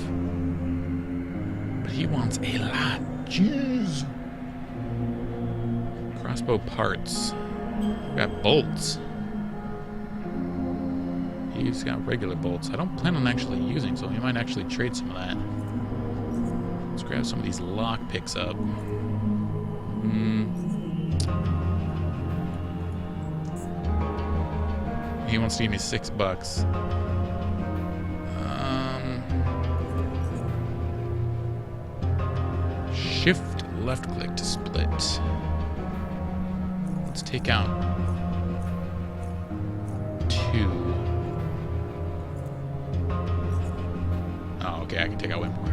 But he wants a lot. Jeez. Crossbow parts. We've got bolts. He's got regular bolts. I don't plan on actually using, so we might actually trade some of that. Let's grab some of these lock picks up. He wants to give me $6. left click to split. Let's take out 2. Oh, okay, I can take out way more.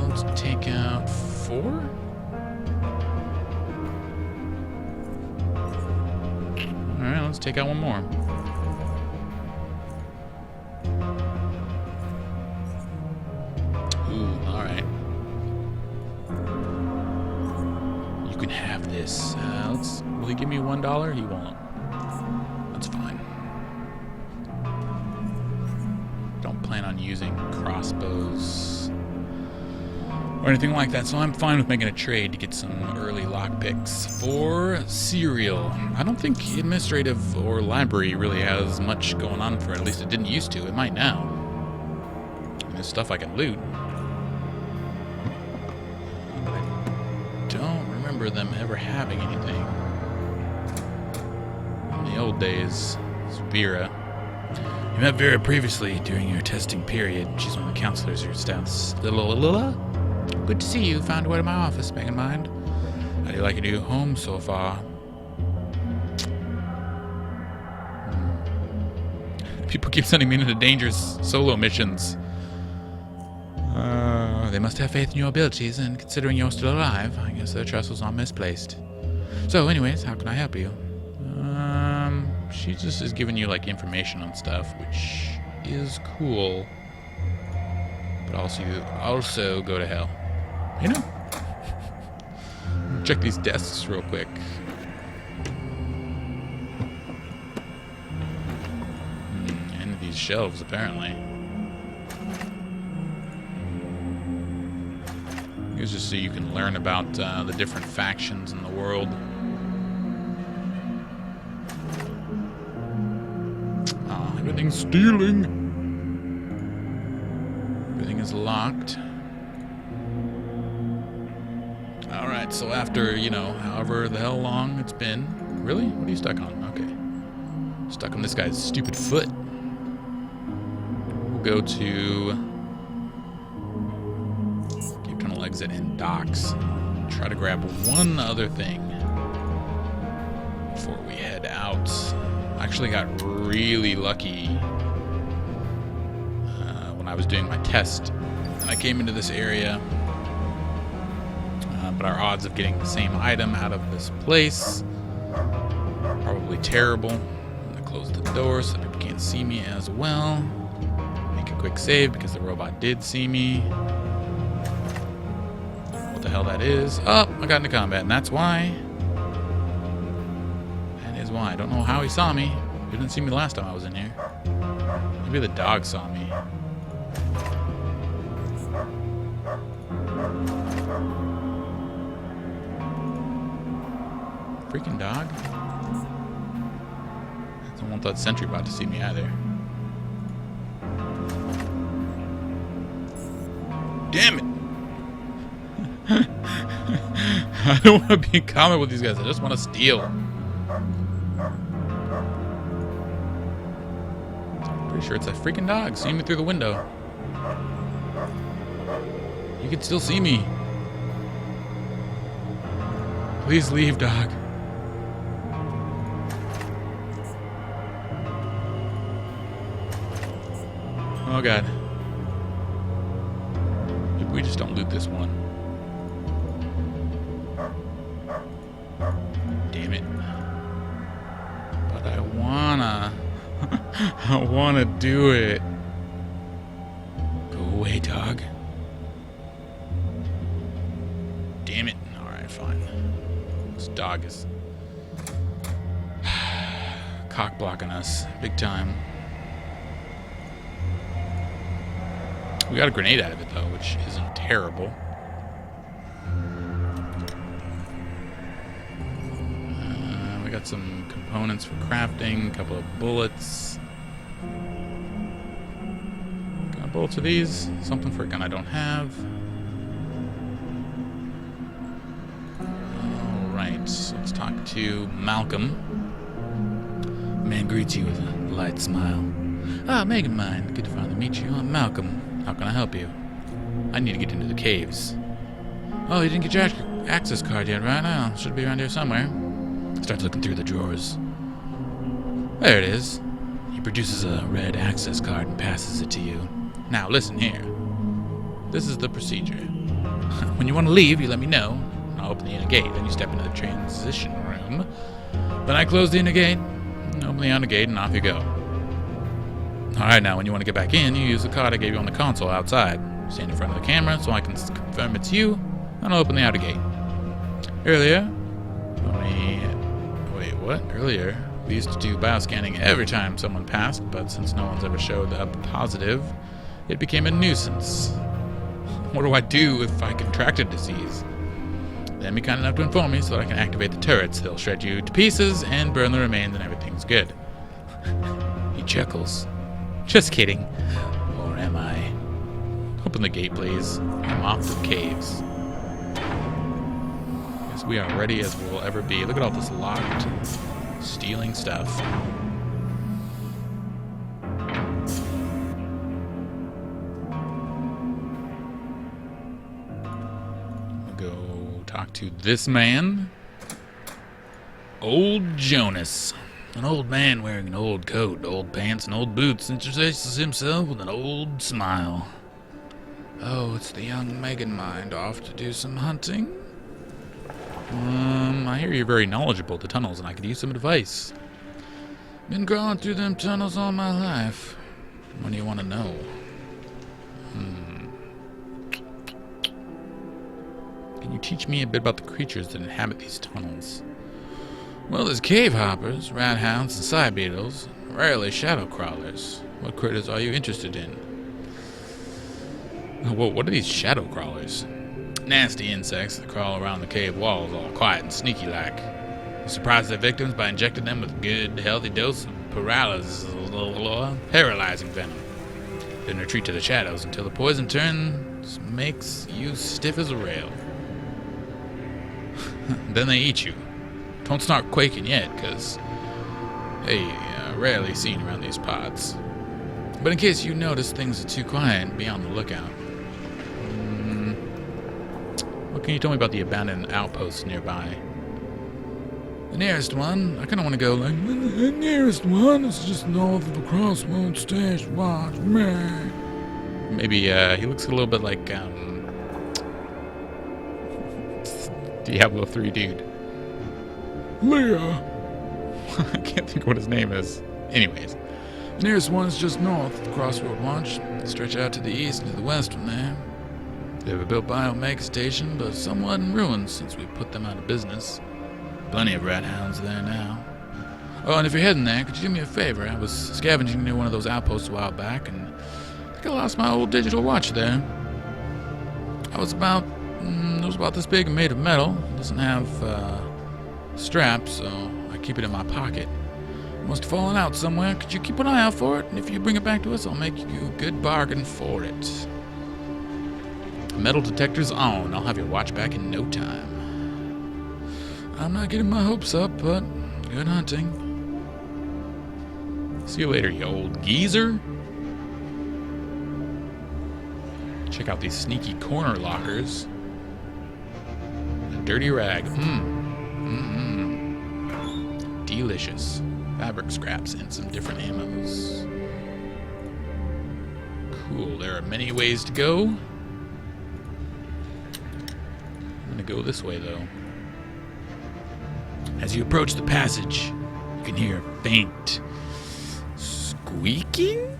Let's take out 4. Alright, let's take out 1 more. Ooh, alright. You can have this. Will he give me $1? He won't. That's fine. Don't plan on using crossbows or anything like that, so I'm fine with making a trade to get some early lockpicks for cereal. I don't think administrative or library really has much going on for it. At least it didn't used to. It might now. And there's stuff I can loot. But I don't remember them ever having anything. In the old days, it's Vera. You met Vera previously during your testing period. She's one of the counselors of your staff's. Good to see you. Found a way to my office, bearing in mind. How do you like your new home so far? People keep sending me into dangerous solo missions. They must have faith in your abilities, and considering you're still alive, I guess their trust was not misplaced. So, anyways, how can I help you? She just is giving you, like, information on stuff, which is cool. But also go to hell. You know? Check these desks real quick. And these shelves, apparently. It's just so you can learn about the different factions in the world. Everything's stealing. Everything is locked. Alright, so after, however the hell long it's been. Really? What are you stuck on? Okay. Stuck on this guy's stupid foot. We'll go to Cape Tunnel exit and docks. Try to grab one other thing before we head out. I actually got really lucky when I was doing my test. And I came into this area. But our odds of getting the same item out of this place probably terrible. I'm gonna close the door so people can't see me as well. Make a quick save because the robot did see me. What the hell that is? Oh, I got into combat, and that's why. That is why. I don't know how he saw me. He didn't see me the last time I was in here. Maybe the dog saw me. Freaking dog. I don't want that sentry bot to see me either. Damn it! I don't want to be in combat with these guys. I just want to steal. Pretty sure it's that freaking dog seeing me through the window. You can still see me. Please leave, dog. Oh god. Maybe we just don't loot this one. Damn it. But I wanna. I wanna do it. Go away, dog. Damn it. Alright, fine. This dog is cock blocking us big time. We got a grenade out of it, though, which isn't terrible. We got some components for crafting, a couple of bullets. Got bullets of these. Something for a gun I don't have. Alright, so let's talk to Malcolm. Man greets you with a light smile. Ah, Megamind. Good to finally meet you. I'm Malcolm. How can I help you? I need to get into the caves. Oh, you didn't get your access card yet, right? Now should be around here somewhere. Starts looking through the drawers. There it is. He produces a red access card and passes it to you. Now listen here. This is the procedure. When you want to leave, you let me know, and I'll open the inner gate. Then you step into the transition room. Then I close the inner gate, and open the outer gate, and off you go. Alright, now when you want to get back in, you use the card I gave you on the console outside. Stand in front of the camera so I can confirm it's you, and I'll open the outer gate. Earlier, we used to do bioscanning every time someone passed, but since no one's ever showed up positive, it became a nuisance. What do I do if I contract a disease? Then be kind enough to inform me so that I can activate the turrets. They'll shred you to pieces and burn the remains and everything's good. He chuckles. Just kidding. Or am I? Open the gate, please. I'm off to the caves. Guess we are ready as we'll ever be. Look at all this locked, stealing stuff. Talk to this man. Old Jonas. An old man wearing an old coat, old pants, and old boots introduces himself with an old smile. Oh, it's the young Megan Mind off to do some hunting? I hear you're very knowledgeable of the tunnels and I could use some advice. Been crawling through them tunnels all my life. What do you want to know? Can you teach me a bit about the creatures that inhabit these tunnels? Well, there's cave hoppers, rat hounds, and side beetles, rarely shadow crawlers. What critters are you interested in? Whoa, what are these shadow crawlers? Nasty insects that crawl around the cave walls all quiet and sneaky like. They surprise their victims by injecting them with a good, healthy dose of paralyzing venom. Then retreat to the shadows until the poison turns makes you stiff as a rail. Then they eat you. Don't start quaking yet, because they are rarely seen around these parts. But in case you notice things are too quiet, be on the lookout. What can you tell me about the abandoned outposts nearby? The nearest one, I kind of want to go like, the nearest one is just north of the Crossroads Station. Watch me. Maybe he looks a little bit like Diablo 3 dude. Leah. I can't think of what his name is. Anyways, the nearest one's just north of the Crossroad Watch. Stretch out to the east and to the west from there. They were built by Omega Station, but somewhat in ruins since we put them out of business. Plenty of rat hounds there now. Oh, and if you're heading there, could you do me a favor? I was scavenging near one of those outposts a while back, and I think I lost my old digital watch there. It was about this big and made of metal. It doesn't have straps, so I keep it in my pocket. It must have fallen out somewhere. Could you keep an eye out for it? And if you bring it back to us, I'll make you a good bargain for it. Metal detector's on. I'll have your watch back in no time. I'm not getting my hopes up, but good hunting. See you later, you old geezer. Check out these sneaky corner lockers. A dirty rag. Delicious. Fabric scraps and some different ammos. Cool. There are many ways to go. I'm gonna go this way, though. As you approach the passage, you can hear a faint squeaking?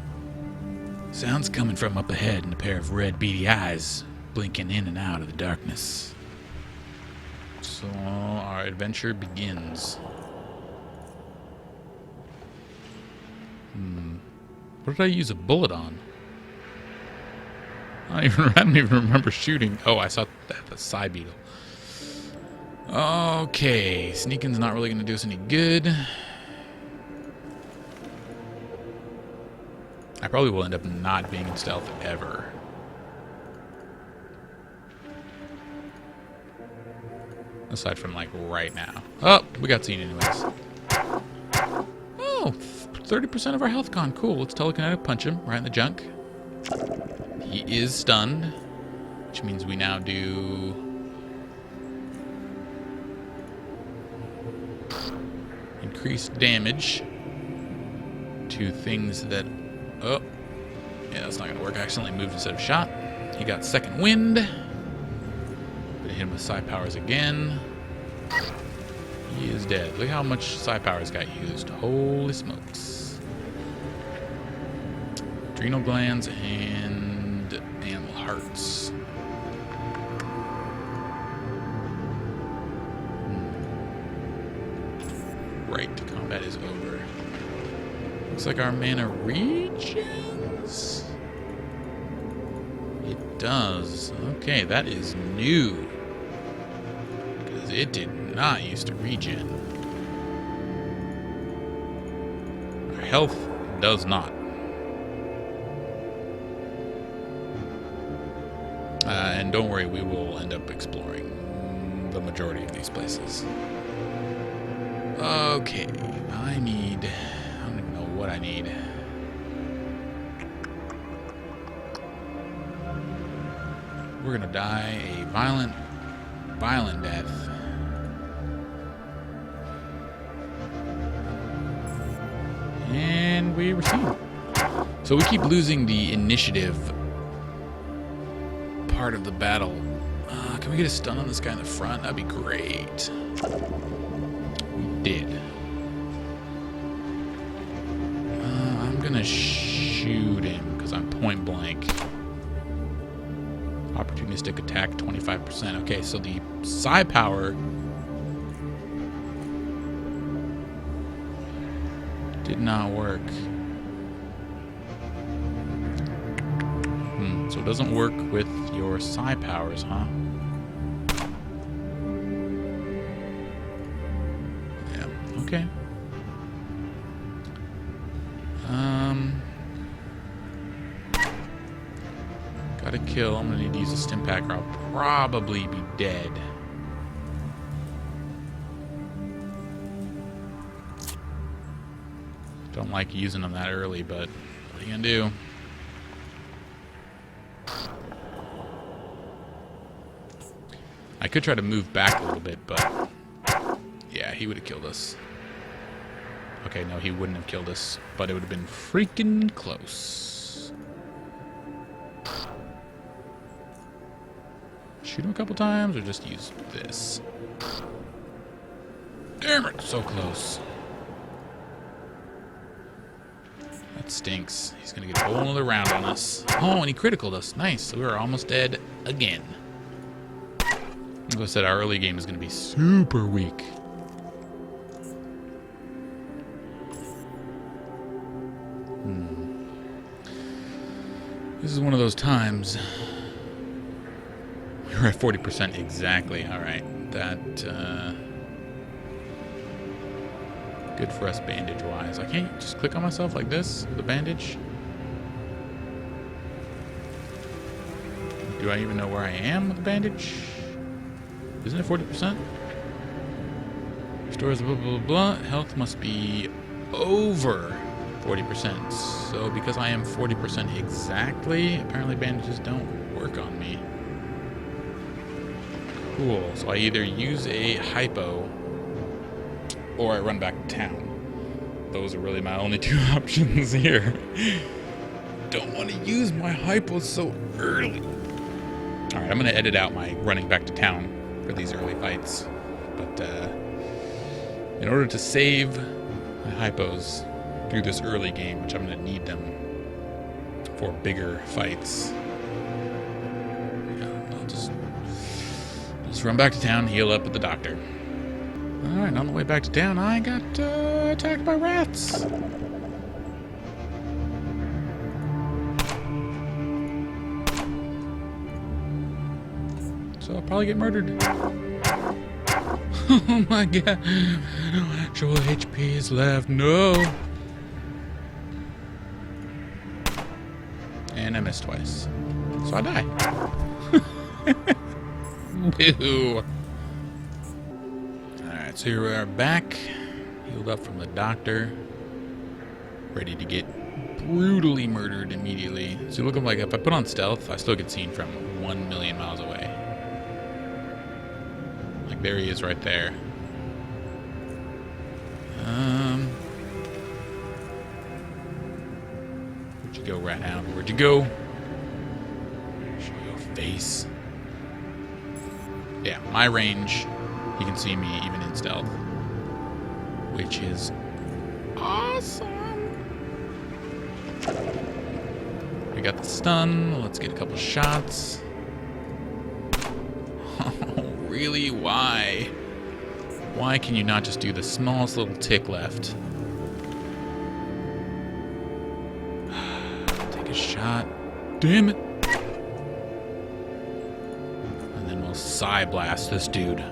Sounds coming from up ahead and a pair of red beady eyes blinking in and out of the darkness. So our adventure begins. What did I use a bullet on? I don't even remember shooting. Oh, I saw the side beetle. Okay, sneaking's not really going to do us any good. I probably will end up not being in stealth ever. Aside from, like, right now. Oh, we got seen anyways. Oh, 30% of our health gone. Cool, let's telekinetic punch him right in the junk. He is stunned, which means we now do increased damage to things that... Oh, yeah, that's not going to work. I accidentally moved instead of shot. He got second wind. Gonna hit him with psi powers again. He is dead. Look how much psi powers got used. Holy smokes. Adrenal glands and animal hearts. Right, combat is over. Looks like our mana regens. It does. Okay, that is new. Because it did not used to regen. Our health does not. And don't worry, we will end up exploring the majority of these places. Okay, I don't even know what I need. We're gonna die a violent death. And we receive. So we keep losing the initiative part of the battle. Can we get a stun on this guy in the front? That'd be great. We did. I'm gonna shoot him because I'm point blank. Opportunistic attack 25%. Okay, so the psi power did not work. So it doesn't work with your psi powers, huh? Yeah, okay. Gotta kill. I'm gonna need to use a stim pack or I'll probably be dead. Don't like using them that early, but what are you gonna do? I could try to move back a little bit, but yeah, he would have killed us. Okay, no, he wouldn't have killed us, but it would have been freaking close. Shoot him a couple times or just use this? Damn it, so close. That stinks. He's gonna get a whole another round on us. Oh, and he criticaled us. Nice. So we were almost dead again. Like I said, our early game is going to be super weak. This is one of those times. We were at 40% exactly. All right. That, good for us bandage-wise. I can't just click on myself like this with a bandage. Do I even know where I am with the bandage? Isn't it 40%? Restores blah, blah, blah. Health must be over 40%. So because I am 40% exactly, apparently bandages don't work on me. Cool. So I either use a hypo or I run back to town. Those are really my only two options here. Don't want to use my hypo so early. Alright, I'm going to edit out my running back to town for these early fights, but in order to save my hypos through this early game, which I'm going to need them for bigger fights, yeah, I'll just run back to town, heal up with the doctor. Alright, on the way back to town, I got attacked by rats. So I'll probably get murdered. Oh my god. No actual HP is left. No. And I missed twice. So I die. Woo. Alright, so here we are back. Healed up from the doctor. Ready to get brutally murdered immediately. So looking like if I put on stealth, I still get seen from 1 million miles away. Like there he is right there. Where'd you go, rat hound? Where'd you go? Show your face. Yeah, my range, he can see me even in stealth, which is awesome. We got the stun. Let's get a couple shots. Oh, really? Why? Why can you not just do the smallest little tick left? Take a shot. Damn it. And then we'll Psy Blast this dude.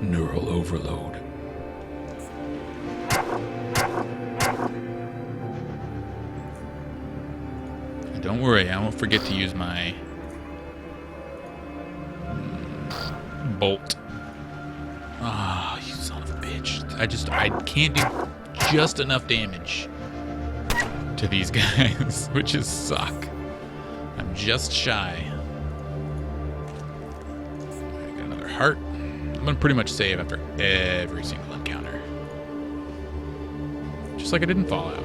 Neural overload. And don't worry, I won't forget to use my bolt. Ah, oh, you son of a bitch. I can't do just enough damage to these guys, which is suck. I'm just shy. I got another heart. I'm gonna pretty much save after every single encounter. Just like I did in Fallout.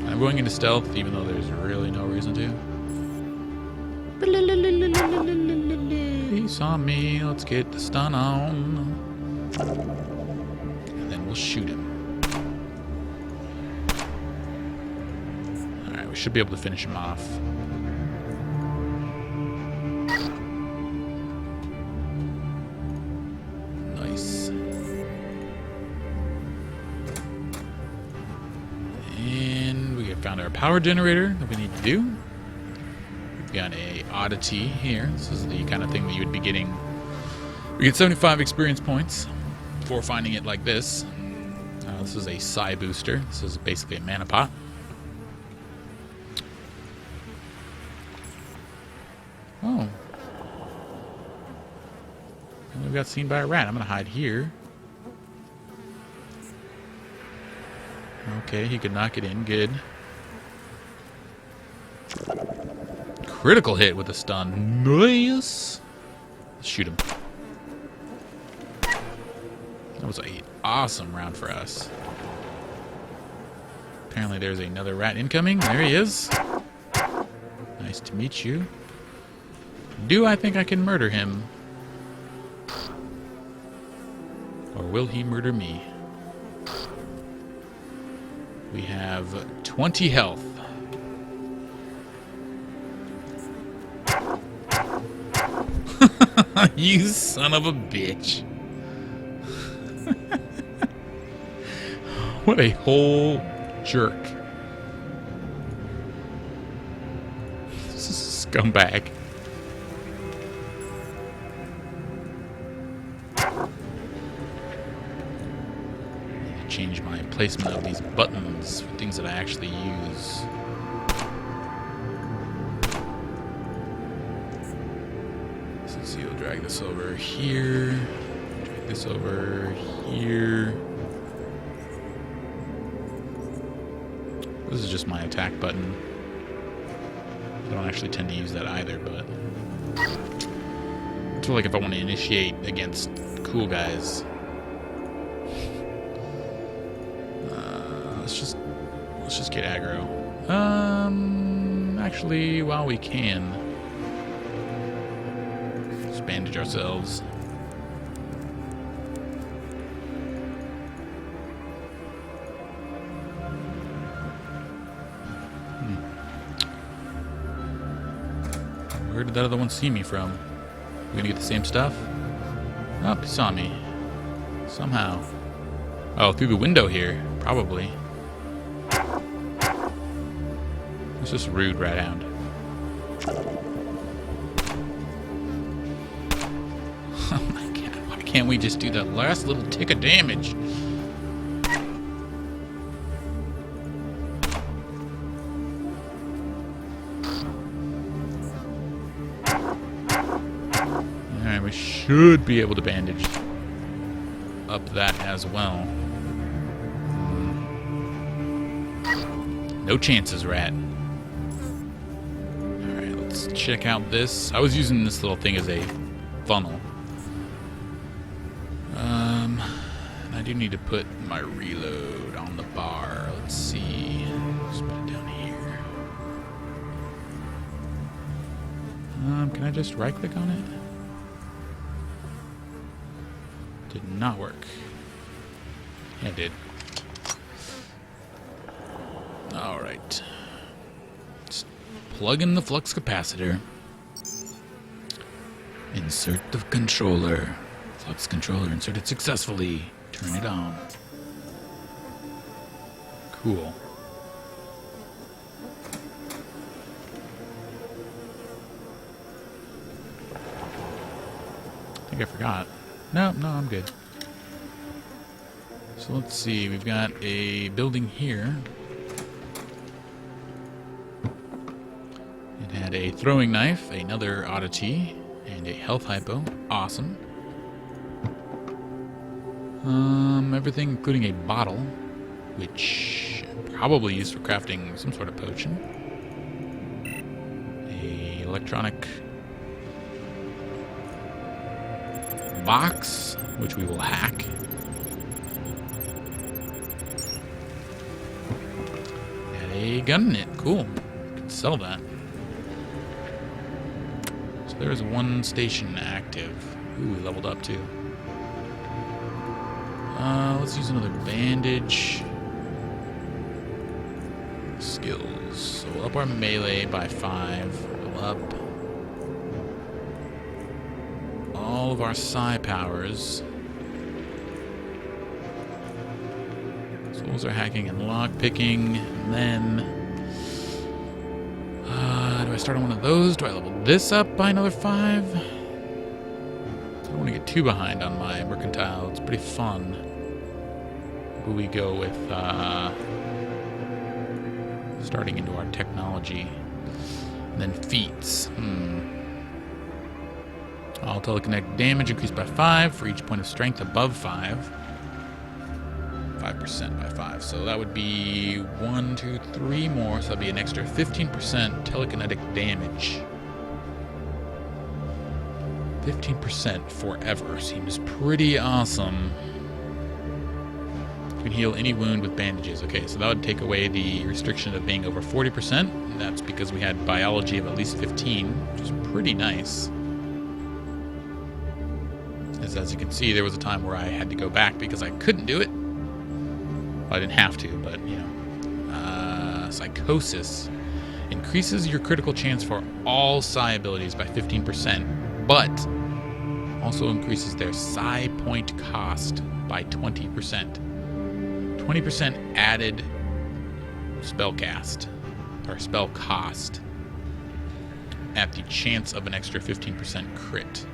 I'm going into stealth even though there's really no reason to. He saw me. Let's get the stun on. And then we'll shoot him. Alright, we should be able to finish him off. Nice. And we have found our power generator that we need to do. We've got a oddity here. This is the kind of thing that you would be getting. We get 75 experience points for finding it like this. This is a Psy booster. This is basically a mana pot. Oh. And we got seen by a rat. I'm going to hide here. Okay, he could knock it in. Good. Critical hit with a stun. Nice. Let's shoot him. That was an awesome round for us. Apparently there's another rat incoming. There he is. Nice to meet you. Do I think I can murder him? Or will he murder me? We have 20 health. You son of a bitch. What a whole jerk. This is a scumbag. Change my placement of these buttons for things that I actually use. So you'll drag this over here, drag this over here. This is just my attack button. I don't actually tend to use that either, but I feel like if I want to initiate against cool guys, let's just get aggro. Actually, while we can, let's bandage ourselves. Where did that other one see me from? We gonna get the same stuff? Oh, he saw me. Somehow. Oh, through the window here. Probably. It's just rude, rat hound. Oh my god, why can't we just do that last little tick of damage? Alright, we should be able to bandage up that as well. No chances, rat. Alright, let's check out this. I was using this little thing as a funnel. I do need to put my reload on the bar. Let's see. Just Can I just right-click on it? Did not work. Yeah, it did. Alright. Just plug in the flux capacitor. Insert the controller. Flux controller inserted successfully. Turn it on. Cool. I think I forgot. No, I'm good. So let's see. We've got a building here. It had a throwing knife, another oddity, and a health hypo. Awesome. Everything including a bottle, which probably used for crafting some sort of potion. A electronic box, which we will hack. And a gun in it. Cool. Could sell that. So there's one station active. Ooh, we leveled up too. Let's use another bandage. Skills. So we'll up our melee by 5. We'll up all of our psi powers. So those are hacking and lock picking. And then do I start on one of those? Do I level this up by another 5? I don't want to get too behind on my mercantile. It's pretty fun. Who we go with starting into our technology. And then feats. All telekinetic damage increased by 5 for each point of strength above 5. 5% by 5. So that would be 1, 2, 3 more. So that'd be an extra 15% telekinetic damage. 15% forever. Seems pretty awesome. You can heal any wound with bandages. Okay, so that would take away the restriction of being over 40%. And that's because we had biology of at least 15, which is pretty nice. As you can see, there was a time where I had to go back because I couldn't do it. Well, I didn't have to, but, you know. Psychosis increases your critical chance for all psi abilities by 15%, but also increases their psi point cost by 20%. 20% added spell cast, or spell cost, at the chance of an extra 15% crit.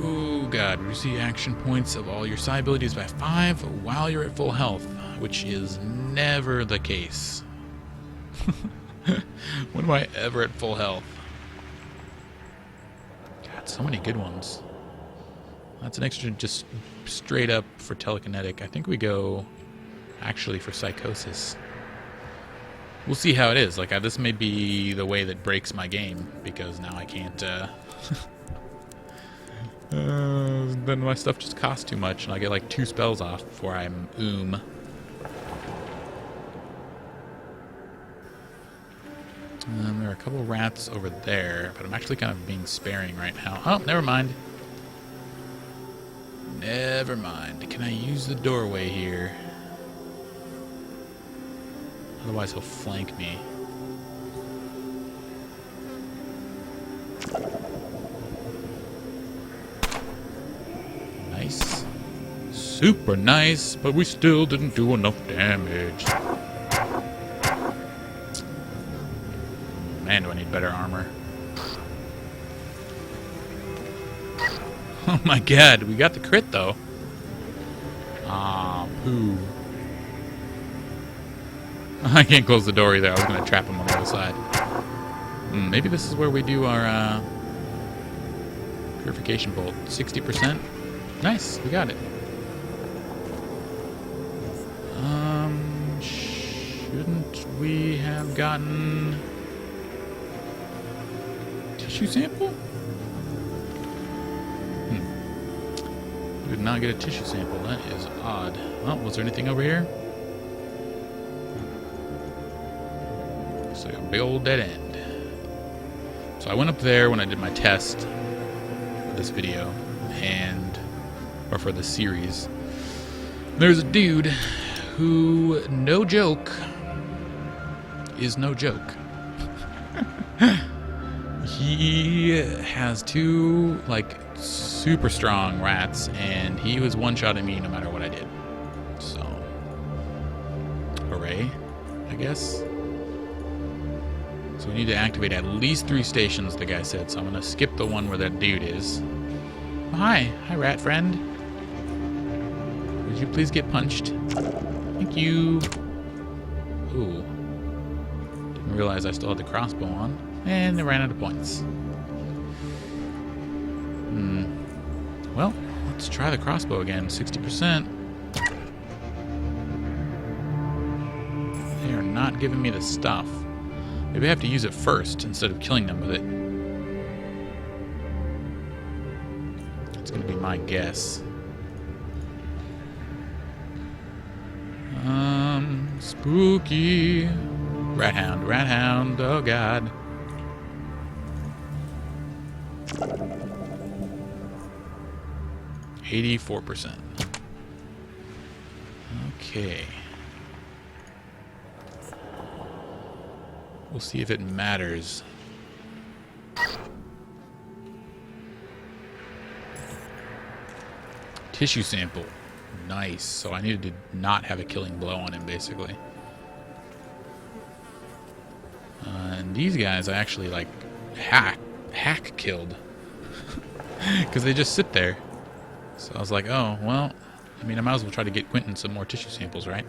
Oh god, reduce the action points of all your psi abilities by 5 while you're at full health, which is never the case. When am I ever at full health? God, so many good ones. That's an extra just straight up for telekinetic. I think we go actually for psychosis. We'll see how it is. Like, this may be the way that breaks my game, because now I can't, then my stuff just costs too much, and I get like 2 spells off before I'm There are a couple rats over there, but I'm actually kind of being sparing right now. Oh, never mind. Never mind. Can I use the doorway here? Otherwise he'll flank me. Nice. Super nice, but we still didn't do enough damage. Man, do I need better armor. Oh my god, we got the crit though. Ah, poo. I can't close the door either. I was going to trap him on the other side. Maybe this is where we do our purification bolt. 60%. Nice, we got it. Shouldn't we have gotten tissue sample? We did not get a tissue sample. That is odd. Oh, was there anything over here? Looks like a big old dead end. So I went up there when I did my test for this video, or for this series. There's a dude who, no joke, is no joke. He has 2, like, super strong rats, and he was one-shotting me no matter what I did. So, hooray, I guess. So we need to activate at least 3 stations, the guy said, so I'm going to skip the one where that dude is. Oh, hi, rat friend. Would you please get punched? Thank you. Ooh. Didn't realize I still had the crossbow on. And I ran out of points. Well, let's try the crossbow again. 60%. They are not giving me the stuff. Maybe I have to use it first instead of killing them with it. That's going to be my guess. Spooky. Rat hound, oh god. %. Okay. We'll see if it matters. Tissue sample. Nice. So I needed to not have a killing blow on him, basically. And these guys I actually, like, hack killed. Because they just sit there. So I was like, oh, well, I mean, I might as well try to get Quentin some more tissue samples, right?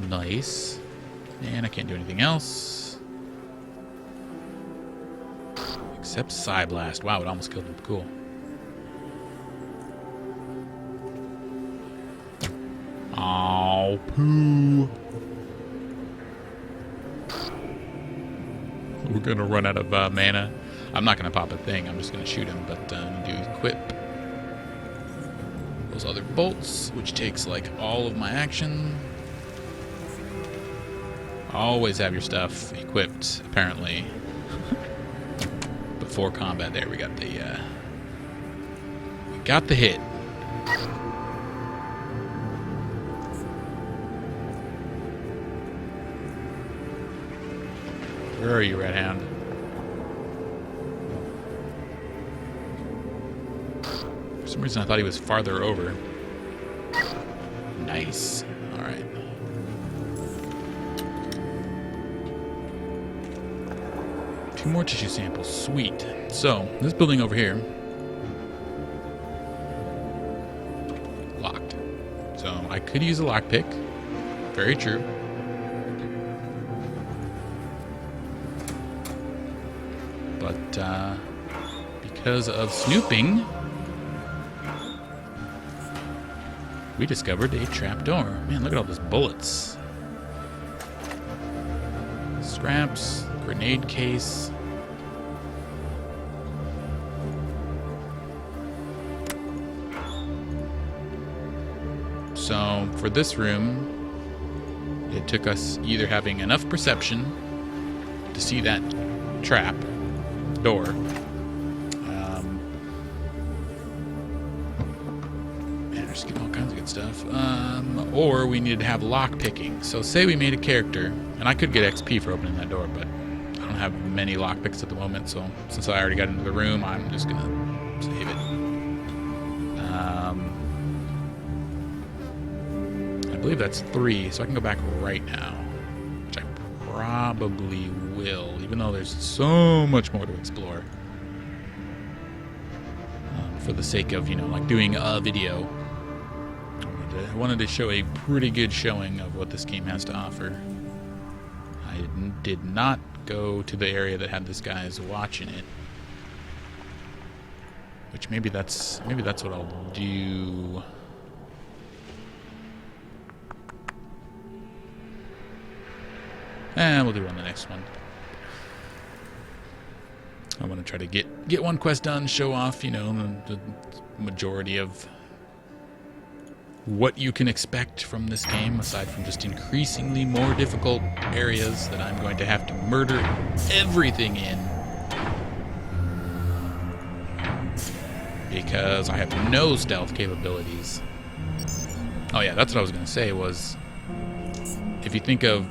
Nice. And I can't do anything else. Except Psy Blast. Wow, it almost killed him. Cool. Oh, poo. We're going to run out of mana. I'm not going to pop a thing. I'm just going to shoot him, but do equip those other bolts, which takes, like, all of my action. Always have your stuff equipped, apparently, before combat. There, we got the hit. Where are you, Red Hound? For some reason, I thought he was farther over. Nice. All right. Two more tissue samples. Sweet. So, this building over here, locked. So, I could use a lockpick. Very true. But, because of snooping, we discovered a trapdoor. Man, look at all those bullets. Scraps, grenade case. So, for this room, it took us either having enough perception to see that trap door. Man, we're just getting all kinds of good stuff. Or we needed to have lock picking. So say we made a character, and I could get XP for opening that door, but I don't have many lock picks at the moment, so since I already got into the room, I'm just gonna save it. I believe that's 3, so I can go back right now, which I probably will, even though there's so much more to explore. For the sake of, like doing a video, I wanted to show a pretty good showing of what this game has to offer. I did not go to the area that had this guys watching it, which maybe that's what I'll do. And we'll do it on the next one. I want to try to get one quest done, show off, the majority of what you can expect from this game, aside from just increasingly more difficult areas that I'm going to have to murder everything in. Because I have no stealth capabilities. Oh yeah, that's what I was going to say was, if you think of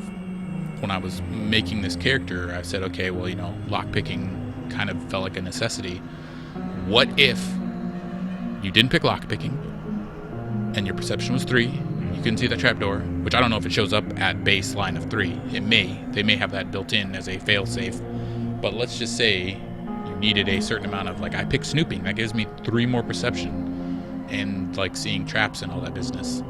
when I was making this character, I said, okay, well, you know, lockpicking kind of felt like a necessity. What if you didn't pick lockpicking and your perception was 3? You couldn't see the trapdoor, which I don't know if it shows up at baseline of 3. It may. They may have that built in as a failsafe. But let's just say you needed a certain amount of, like, I picked snooping. That gives me 3 more perception and, like, seeing traps and all that business.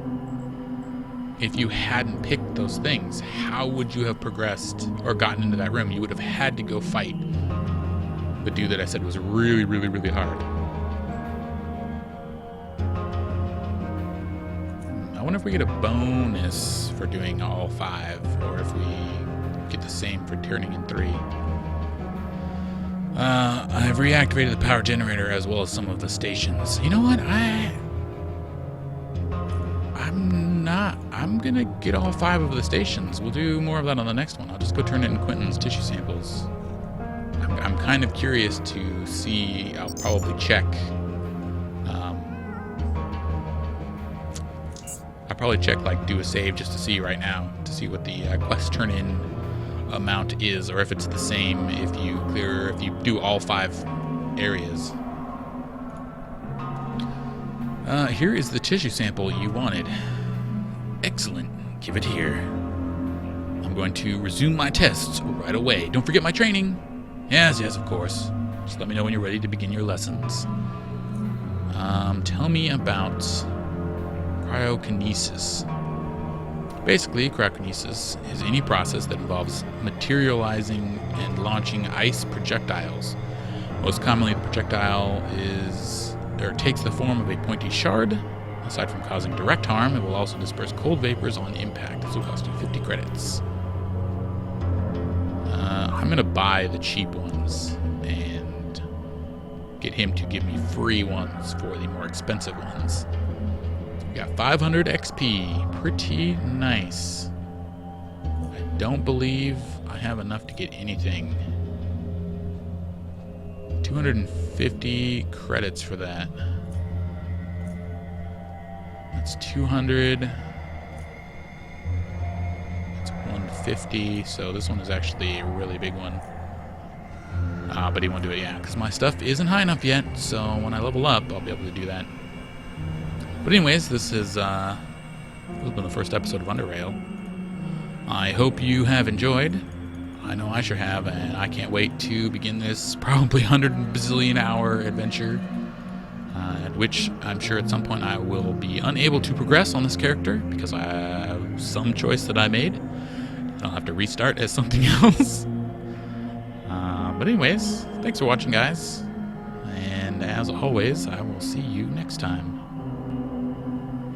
If you hadn't picked those things, how would you have progressed or gotten into that room? You would have had to go fight the dude that I said was really, really, really hard. I wonder if we get a bonus for doing all 5, or if we get the same for turning in 3. I've reactivated the power generator as well as some of the stations. You know what? I'm gonna get all 5 of the stations. We'll do more of that on the next one. I'll just go turn it in Quentin's tissue samples. I'm kind of curious to see. I'll probably check. I'll probably check, like, do a save just to see right now, to see what the quest turn-in amount is, or if it's the same if you do all 5 areas. Here is the tissue sample you wanted. Excellent. Give it here. I'm going to resume my tests right away. Don't forget my training. Yes, of course. Just let me know when you're ready to begin your lessons. Tell me about cryokinesis. Basically, cryokinesis is any process that involves materializing and launching ice projectiles. Most commonly, the projectile takes the form of a pointy shard. Aside from causing direct harm, it will also disperse cold vapors on impact. This will cost you 50 credits. I'm going to buy the cheap ones and get him to give me free ones for the more expensive ones. We got 500 XP. Pretty nice. I don't believe I have enough to get anything. 250 credits for that. That's 200. That's 150. So this one is actually a really big one. But he won't do it yet because my stuff isn't high enough yet. So when I level up, I'll be able to do that. But anyways, this has been the first episode of UnderRail. I hope you have enjoyed. I know I sure have, and I can't wait to begin this probably 100 bazillion hour adventure. At which I'm sure at some point I will be unable to progress on this character because I have some choice that I made. I'll have to restart as something else. But anyways, thanks for watching, guys. And as always, I will see you next time.